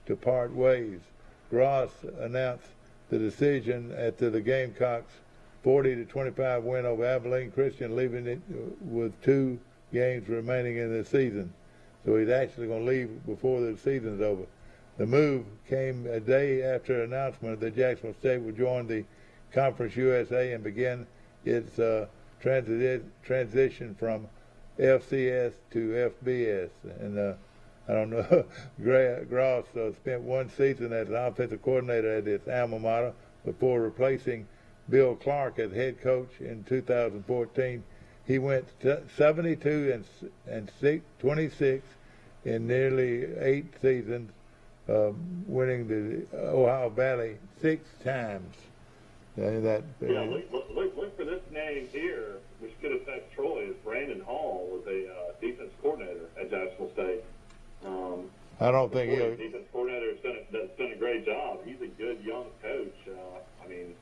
to part ways. Gross announced the decision after the Gamecocks' 40-25 win over Abilene Christian, leaving it with 2 games remaining in the season. So he's actually going to leave before the season's over. The move came a day after the announcement that Jacksonville State would join the Conference USA and begin its transition from FCS to FBS. And I don't know, Gross spent 1 season as an offensive coordinator at his alma mater before replacing Bill Clark as head coach in 2014. He went 72 and 26 in nearly 8 seasons, winning the Ohio Valley 6 times. Look for this name here, which could affect Troy. Is Brandon Hall was a defense coordinator at Jacksonville State. I don't think he'll. Defense coordinator that's done a great job. He's a good young coach. I mean,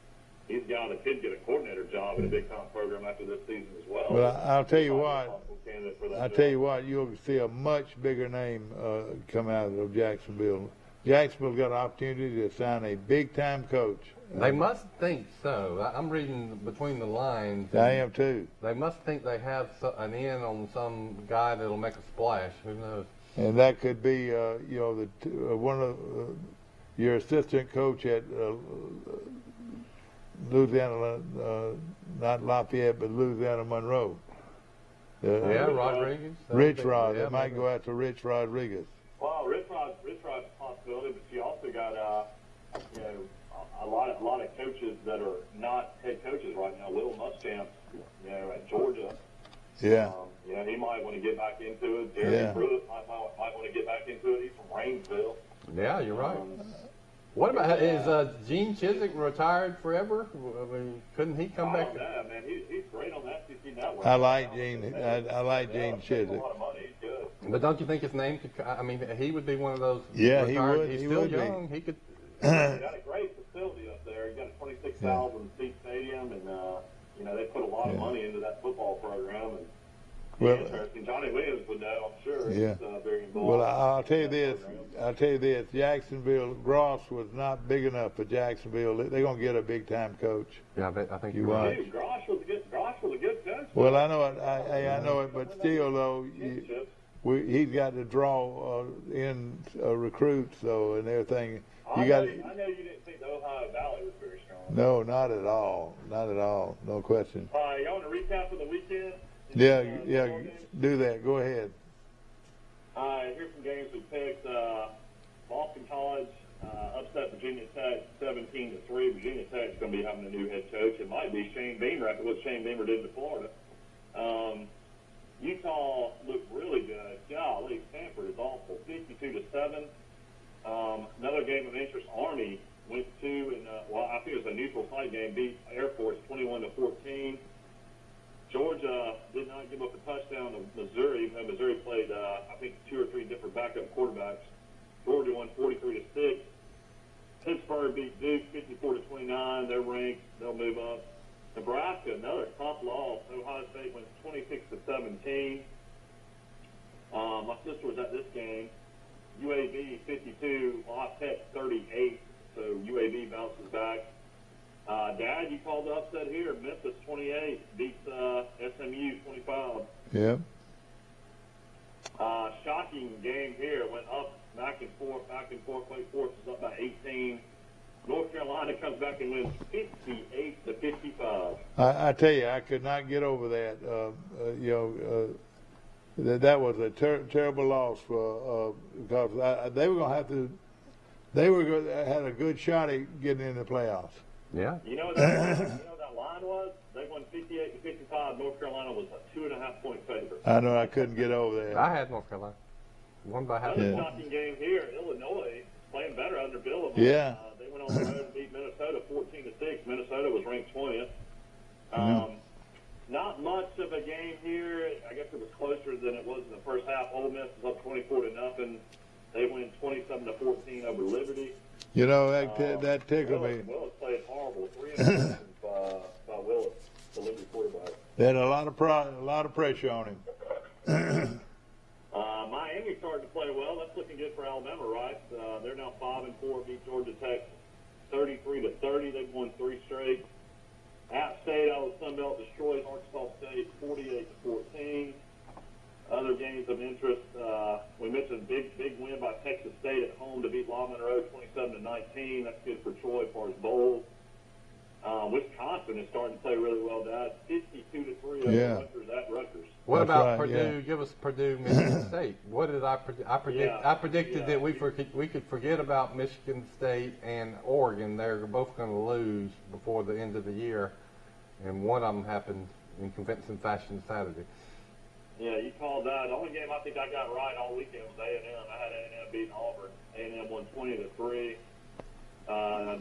he's a guy that could get a coordinator job in a big time program after this season as well. Well, I'll tell you what. You'll see a much bigger name come out of Jacksonville. Jacksonville's got an opportunity to sign a big time coach. They must think so. I'm reading between the lines. I am too. They must think they have an in on some guy that'll make a splash. Who knows? And that could be, one of your assistant coach at Louisiana, not Lafayette, but Louisiana Monroe. Rodriguez. Rich Rod. They might go after Rich Rodriguez. Well, Rich Rod's a possibility, but you also got a lot of coaches that are not head coaches right now. Will Muschamp, at Georgia. Yeah. He might want to get back into it. Jerry Pruitt might want to get back into it. He's from Rainsville. Yeah, you're right. What about is Gene Chizik retired forever? I mean, couldn't he come back? Yeah, man, he's great on that SEC network. I like Gene. I like Gene Chizik. A lot of money. He's good. But don't you think his name could? I mean, he would be one of those. Yeah, retired. he would. He's he still would young. He could. He's got a great facility up there. He's got a 26,000 seat stadium, and they put a lot of money into that football program. And interesting. Johnny Williams would know, I'm sure. Yeah. He's very involved. Well, I'll tell you this. Jacksonville, Gross was not big enough for Jacksonville. They're going to get a big-time coach. Yeah, I think you're right. Dude, Gross was a good coach. Well, I know it. I know it, but still, though, he's got to draw in recruits, though, and everything. I know you didn't think the Ohio Valley was very strong. No, not at all. Not at all. No question. Y'all want to recap for the weekend? Yeah, do that. Go ahead. Here's some games we picked. Boston College upset Virginia Tech 17-3. Virginia Tech's going to be having a new head coach. It might be Shane Beamer after what Shane Beamer did to Florida. Utah looked really good. Golly, Stanford is awful. 52-7. Another game of interest. Army went to, I think it was a neutral site game, beat Air Force 21-14. Georgia did not give up a touchdown to Missouri, even though Missouri played, I think, 2 or 3 different backup quarterbacks. Georgia won 43-6. Pittsburgh beat Duke 54-29. They're ranked. They'll move up. Nebraska, another tough loss. Ohio State went 26-17. My sister was at this game. UAB 52, La Tech 38. So UAB bounces back. Dad, you called the upset here. Memphis 28 beats SMU 25. Yeah. Shotgun shocking game here. Went up, back and forth. Wake Forest is up by 18. North Carolina comes back and wins 58-55. I tell you, I could not get over that. That was a terrible loss for because they were going to have to. They had a good shot at getting in the playoffs. Yeah. You know what that line was? They won 58-55. North Carolina was a 2.5-point favorite. I know I couldn't get over that. I had North Carolina. Won by half. Another shocking game here. Illinois playing better under Bill. Yeah. They went on the road and beat Minnesota 14-6. Minnesota was ranked 20th. Not much of a game here. I guess it was closer than it was in the first half. Ole Miss was up 24-0. They win 27-14 over Liberty. You know, that tickled me. Willis played horrible. 3 interceptions by Willis, the Liberty quarterback. They had a lot of pressure on him. Miami started to play well. That's looking good for Alabama, right? They're now 5-4, beat Georgia Tech 33-30. They've won 3 straight. App State out of the Sun Belt destroys Arkansas State 48-14. Other games of interest, we mentioned big win by Texas State at home to beat La Monroe 27-19. That's good for Troy as far as bowls. Wisconsin is starting to play really well, Dad. 52-3 over Rutgers at Rutgers. What about Purdue? Yeah. Give us Purdue, Michigan State. What did I predict? I predicted that we could forget about Michigan State and Oregon. They're both going to lose before the end of the year, and one of them happened in convincing fashion Saturday. Yeah, you called that. The only game I think I got right all weekend was A&M. I had A&M beating Auburn. A&M won 20-3.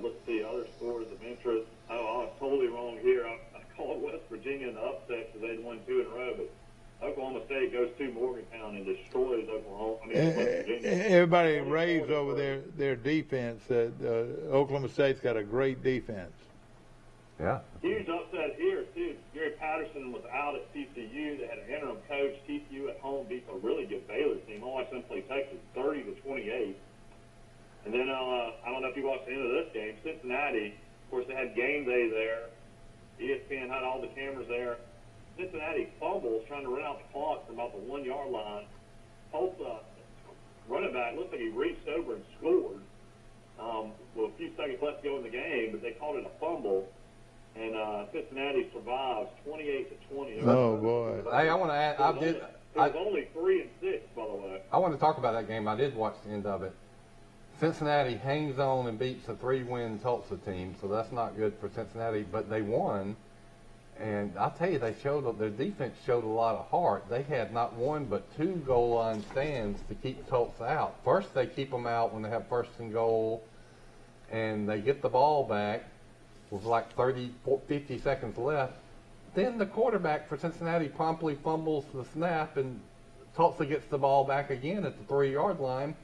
Let's see, other scores of interest. Oh, I was totally wrong here. I called West Virginia in the upset because they'd won 2 in a row. But Oklahoma State goes to Morgantown and destroys West Virginia. Everybody raves over their defense. Oklahoma State's got a great defense. Yeah. Huge upset here, too. Gary Patterson was out at TCU. They had an interim coach. TCU at home beats a really good Baylor team. I watched them play Texas 30-28. And then, I don't know if you watched the end of this game. Cincinnati, of course, they had game day there. ESPN had all the cameras there. Cincinnati fumbles trying to run out the clock from about the 1-yard line. Tulsa, running back, looks like he reached over and scored with a few seconds left to go in the game, but they called it a fumble. And Cincinnati survives 28-20. Oh, boy. Hey, I want to add. It was only 3-6, by the way. I want to talk about that game. I did watch the end of it. Cincinnati hangs on and beats a 3-win Tulsa team, so that's not good for Cincinnati. But they won, and I'll tell you, their defense showed a lot of heart. They had not 1 but 2 goal line stands to keep Tulsa out. First, they keep them out when they have first and goal, and they get the ball back with like 50 seconds left. Then the quarterback for Cincinnati promptly fumbles the snap, and Tulsa gets the ball back again at the 3-yard line.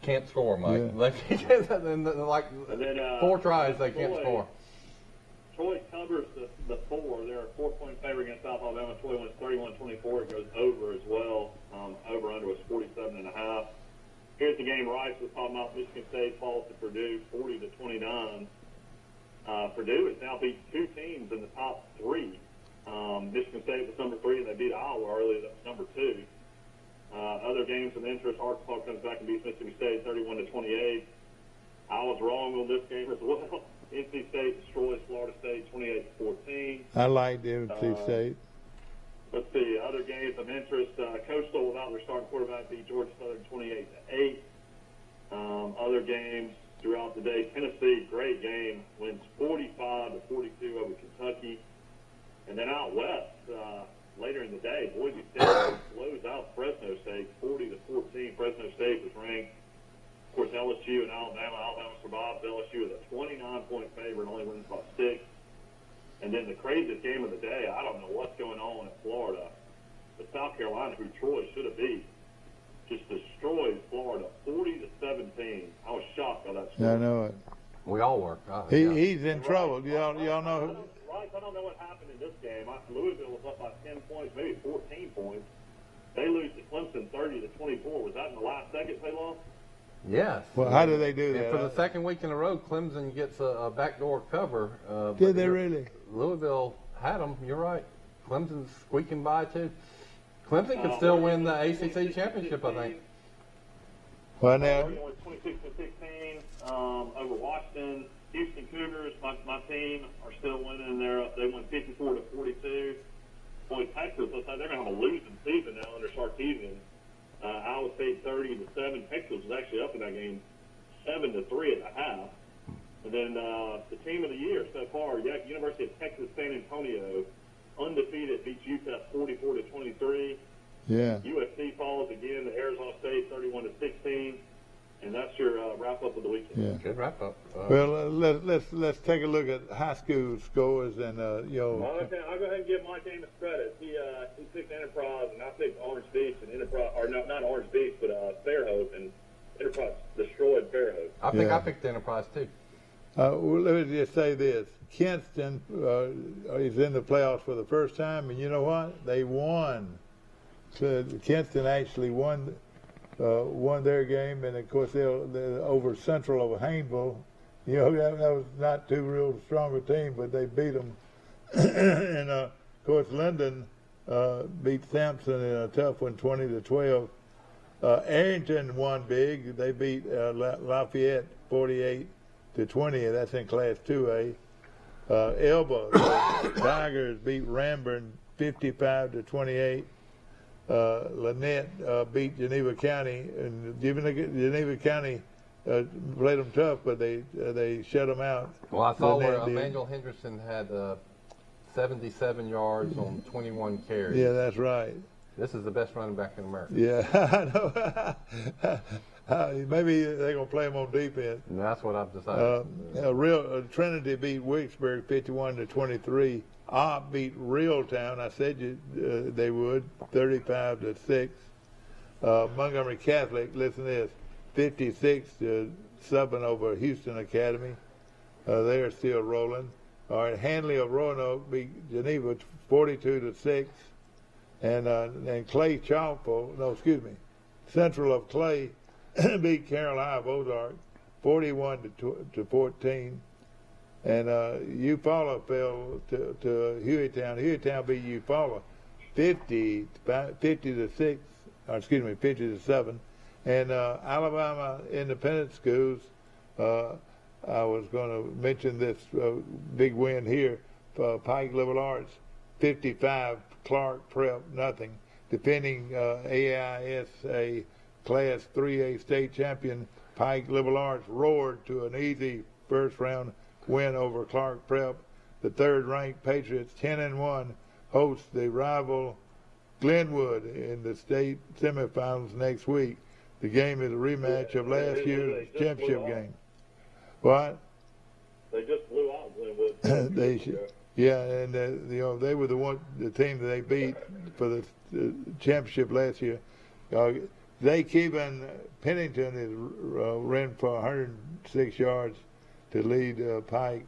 Can't score, Mike. Yeah. 4 tries, they can't score. Troy covers the 4. They're a 4-point favorite against South Alabama. Troy wins 31-24. It goes over as well. Over-under was 47.5. Here's the game Rice was talking about. Michigan State falls to Purdue 40-29. Purdue has now beat 2 teams in the top 3. Michigan State was number 3, and they beat Iowa earlier. That was number 2. Other games of interest, Arkansas comes back and beats Mississippi State 31-28. I was wrong on this game as well. NC State destroys Florida State 28-14. I liked NC State. Let's see, other games of interest. Coastal, without their starting quarterback, beat Georgia Southern 28-8. Other games throughout the day, Tennessee, great game, wins 45-42 over Kentucky. And then out west, later in the day, Boise State blows out Fresno State 40-14. Fresno State was ranked, of course, LSU and Alabama. Alabama survived. LSU is a 29-point favorite and only wins by 6. And then the craziest game of the day, I don't know what's going on in Florida, but South Carolina, who Troy should have beat, just destroys Florida 40-17. I was shocked by that score. I know it. We all were. He's in trouble. Y'all know. Right, I don't know what happened in this game. Louisville was up by 10 points, maybe 14 points. They lose to Clemson 30-24. Was that in the last seconds they lost? Yes. Well, how did they do that? And for the second week in a row, Clemson gets a backdoor cover. Did they really? Louisville had them. You're right. Clemson's squeaking by, too. Clemson can still win the ACC championship, I think. Well, now, Oregon went 26-16 over Washington. Houston Cougars, my team, are still winning. They won 54-42. Boy, Texas, looks like they're going to have a losing season now under Sarkisian. Iowa State 30-7. Texas was actually up in that game 7-3 at the half. And then the team of the year so far, University of Texas San Antonio, undefeated, beats UTEP 44-23. yeah. USC follows again to Arizona State 31-16. And that's your wrap up of the weekend. Yeah. Good wrap up. Well, let's take a look at high school scores and I'll go ahead and give Mike Amos credit. He picked Enterprise, and I picked Orange Beach and Enterprise, or not Orange Beach, but Fairhope, and Enterprise destroyed Fairhope. I think I picked Enterprise too. Well, let me just say this: Kinston is in the playoffs for the first time, and you know what? They won. So Kinston actually won their game, and of course they're over Central of Hayneville. You know, that was not too real strong a team, but they beat them. And of course Linden beat Sampson in a tough one, 20-12. Arrington won big. They beat Lafayette 48-20. That's in Class 2A. Elba, the Tigers beat Ranburne 55-28. Lynette beat Geneva County, and Geneva County played them tough, but they shut them out. Well, I saw where Emmanuel Henderson had 77 yards on 21 carries. Yeah, that's right. This is the best running back in America. Yeah, I know. Maybe they're going to play him on defense. And that's what I've decided. Trinity beat Wicksburg 51-23. Opp beat Reeltown. I said they would, 35-6. Montgomery Catholic, listen to this, 56-7 over Houston Academy. They are still rolling. All right, Handley of Roanoke beat Geneva 42-6. And Clay Central of Clay beat Carroll High of Ozark 41-14. And Eufaula fell to Hueytown. Hueytown beat Eufaula 50-7. And Alabama Independent Schools, I was going to mention this big win here. Pike Liberal Arts 55, Clark Prep nothing. Defending AISA Class 3A state champion Pike Liberal Arts roared to an easy first round win over Clark Prep. The third-ranked Patriots, 10-1, host the rival Glenwood in the state semifinals next week. The game is a rematch of last year's championship game. What? They just blew out Glenwood. Yeah, and they were the team that they beat for the championship last year. Pennington is ran for 106 yards to lead Pike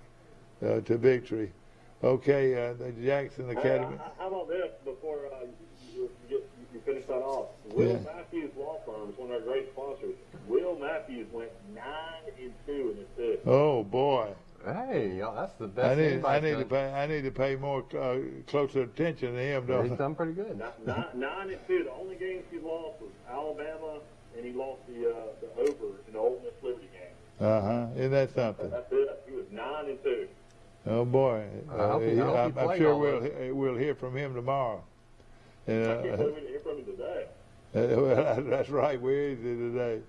to victory. Okay, the Jackson Academy. How about this before you finish that off? Will Matthews Law Firm is one of our great sponsors. Will Matthews went 9-2 in his pick. Oh boy! Hey, that's the best. I need to pay more closer attention to him. He's done pretty good. 9-2. The only games he lost was Alabama, and he lost the over in the Ole Miss Liberty game. Isn't that something? That's it. He was 9-2. Oh boy! I'm sure we'll hear from him tomorrow. I can't believe we didn't hear from him today. That's right. We're easy today.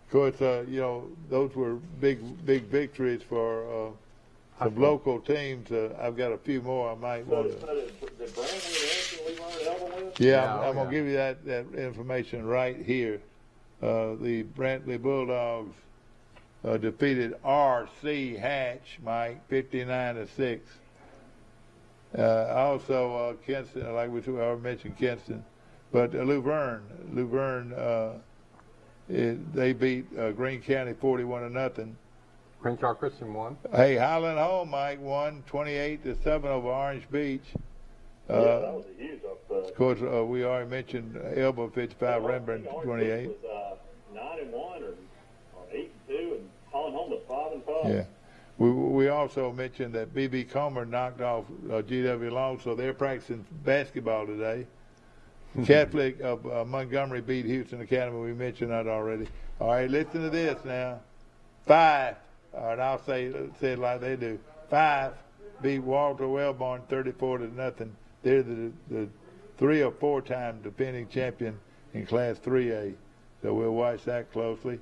Of course, those were big victories for some local teams. I've got a few more I might want to. Did Brantley and Anderson leave on the elbow win? Yeah, I'm going to give you that information right here. The Brantley Bulldogs defeated R.C. Hatch, Mike, 59-6. Also, Kinston, like we already mentioned, Kinston, but Luverne, they beat Greene County 41-0. Crenshaw Christian won. Hey, Highland Home, Mike, won 28-7 over Orange Beach. That was a huge upset. Of course, we already mentioned Elba 55, Ranburne 28. Was 9-1 or 8-2, and Highland Home was 5-5. Yeah. We also mentioned that B.B. Comer knocked off G.W. Long, so they're practicing basketball today. Catholic of Montgomery beat Houston Academy. We mentioned that already. All right, listen to this now. 5, all right, I'll say it like they do. 5 beat Walter Wellborn 34-0. They're the 3 or 4 time defending champion in Class 3A. So we'll watch that closely.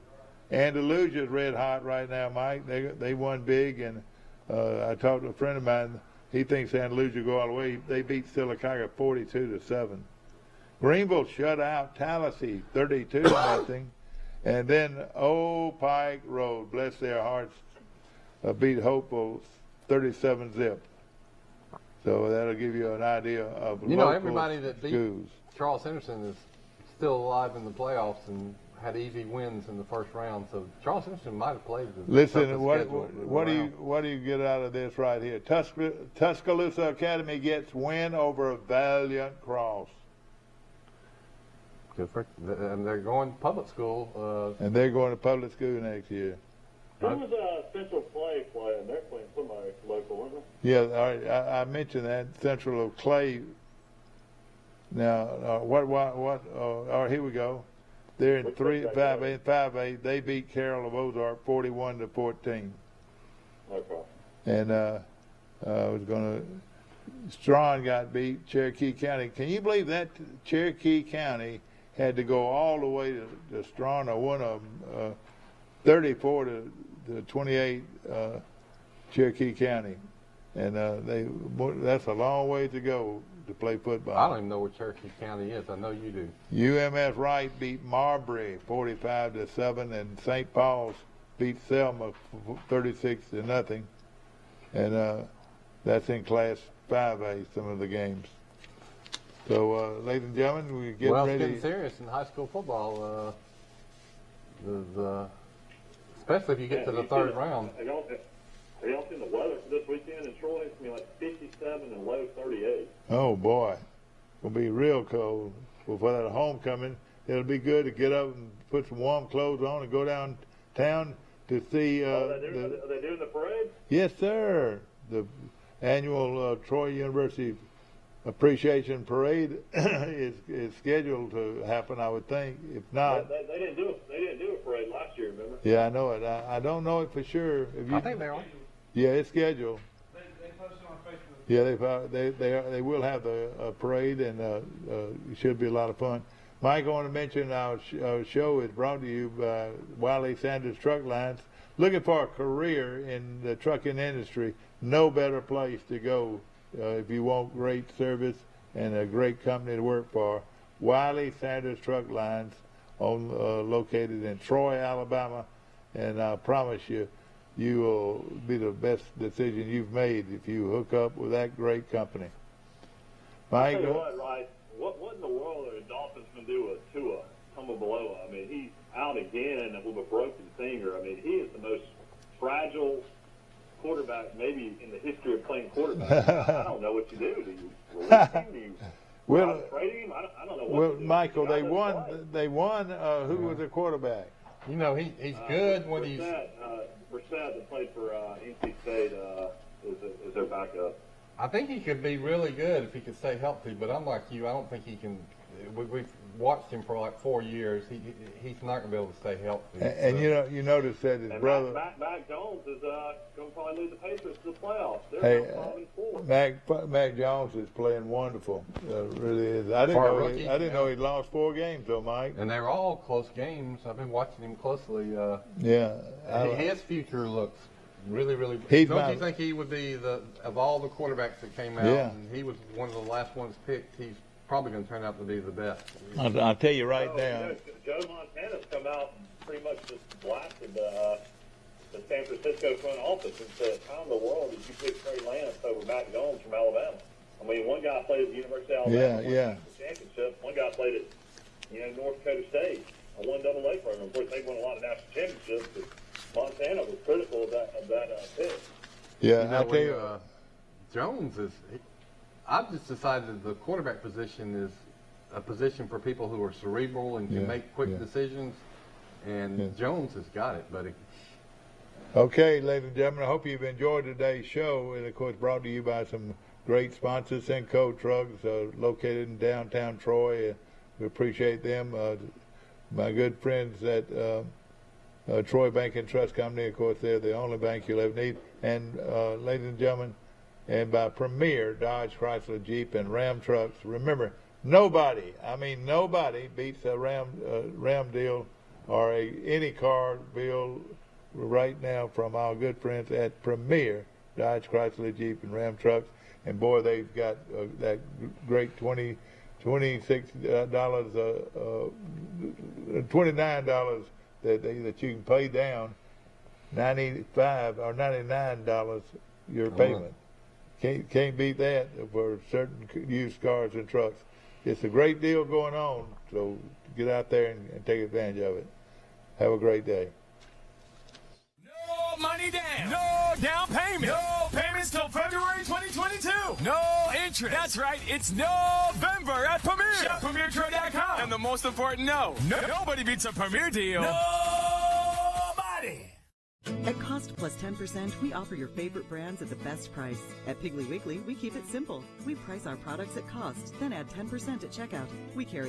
Andalusia's red hot right now, Mike. They won big, and I talked to a friend of mine. He thinks Andalusia go all the way. They beat Sylacauga 42-7. Greenville shut out Tallahassee 32-0. And then Old Pike Road, bless their hearts, beat Hopewell 37-0. So that'll give you an idea of everybody that beat schools. Charles Henderson is still alive in the playoffs and had easy wins in the first round. So Charles Henderson might have played. Listen, what do you get out of this right here? Tuscaloosa Academy gets win over Valiant Cross. Good for, and they're going to public school. And they're going to public school next year. Who was Central Clay playing? They're playing somebody local, wasn't it? Yeah, all right, I mentioned that Central of Clay. Now, all right, here we go. They're in 5A. They beat Carroll of Ozark 41-14. Okay. And was going to. Strawn got beat. Cherokee County. Can you believe that Cherokee County had to go all the way to Strawn or one of them, 34-28, Cherokee County, and that's a long way to go to play football. I don't even know where Cherokee County is. I know you do. UMS Wright beat Marbury 45-7, and St. Paul's beat Selma 36-0, and that's in Class 5A. Some of the games. So, ladies and gentlemen, we get ready. It's getting serious in high school football. Especially if you get to the third round. Have y'all seen the weather for this weekend in Troy? It's going to be like 57 and low 38. Oh, boy. It'll be real cold. Well, for that homecoming, it'll be good to get up and put some warm clothes on and go downtown to see. Are they doing the parade? Yes, sir. The annual Troy University Appreciation Parade is scheduled to happen, I would think. If not, they didn't do a parade last year, remember? Yeah, I know it. I don't know it for sure. I think they are. Yeah, it's scheduled. They posted on Facebook. Yeah, they will have the parade, and it should be a lot of fun. Mike, I want to mention our show is brought to you by Wiley Sanders Truck Lines. Looking for a career in the trucking industry, no better place to go if you want great service and a great company to work for. Wiley Sanders Truck Lines, located in Troy, Alabama, and I promise you, you will be the best decision you've made if you hook up with that great company. Mike, I'll tell you what, right? What in the world are the Dolphins going to do with Tua Tagovailoa? I mean, he's out again with a broken finger. I mean, he is the most fragile quarterback maybe in the history of playing quarterback. I don't know what you do. Do you release him? Do you trade him? I don't know what to do. Michael, they won. Who was the quarterback? You know, he's good when he's. Brissett, that played for NC State, is their backup. I think he could be really good if he could stay healthy, but unlike you, I don't think he can. We've watched him for like 4 years. He's not going to be able to stay healthy. And you notice that his brother. Mac Jones is going to probably lead the Patriots to the playoffs. They're 5-4. Mac Jones is playing wonderful. Really is. I didn't know he lost 4 games though, Mike. And they're all close games. I've been watching him closely. His future looks really, really. Don't you think he would be of all the quarterbacks that came out? Yeah. And he was one of the last ones picked. He's probably going to turn out to be the best. I'll tell you right now. Joe Montana's come out and pretty much just blasted the San Francisco front office and said, "How in the world did you pick Trey Lance over Mac Jones from Alabama?" I mean, one guy played at the University of Alabama, won the championship. One guy played at North Dakota State, a 1AA program. Of course, they won a lot of national championships, but Montana was critical of that pick. Yeah, I tell you, Jones is. I've just decided that the quarterback position is a position for people who are cerebral and can make quick decisions, and Jones has got it, buddy. Okay, ladies and gentlemen, I hope you've enjoyed today's show, and of course brought to you by some great sponsor, Cinco Trucks, located in downtown Troy. We appreciate them. My good friends at Troy Bank and Trust Company, of course, they're the only bank you'll ever need. And ladies and gentlemen, and by Premier Dodge, Chrysler, Jeep, and Ram trucks. Remember, nobody beats a Ram deal or any car bill right now from our good friends at Premier Dodge, Chrysler, Jeep, and Ram trucks. And boy, they've got that great $29 that you can pay down, $95 or $99 your payment. Can't beat that for certain used cars and trucks. It's a great deal going on, so get out there and take advantage of it. Have a great day. No money down. No down payment. No payments till February 2022. No interest. That's right. It's November at Premier. Shop PremierTroy.com. And the most important nobody beats a Premier deal. Nobody. At Cost Plus 10%, we offer your favorite brands at the best price. At Piggly Wiggly, we keep it simple. We price our products at cost, then add 10% at checkout. We carry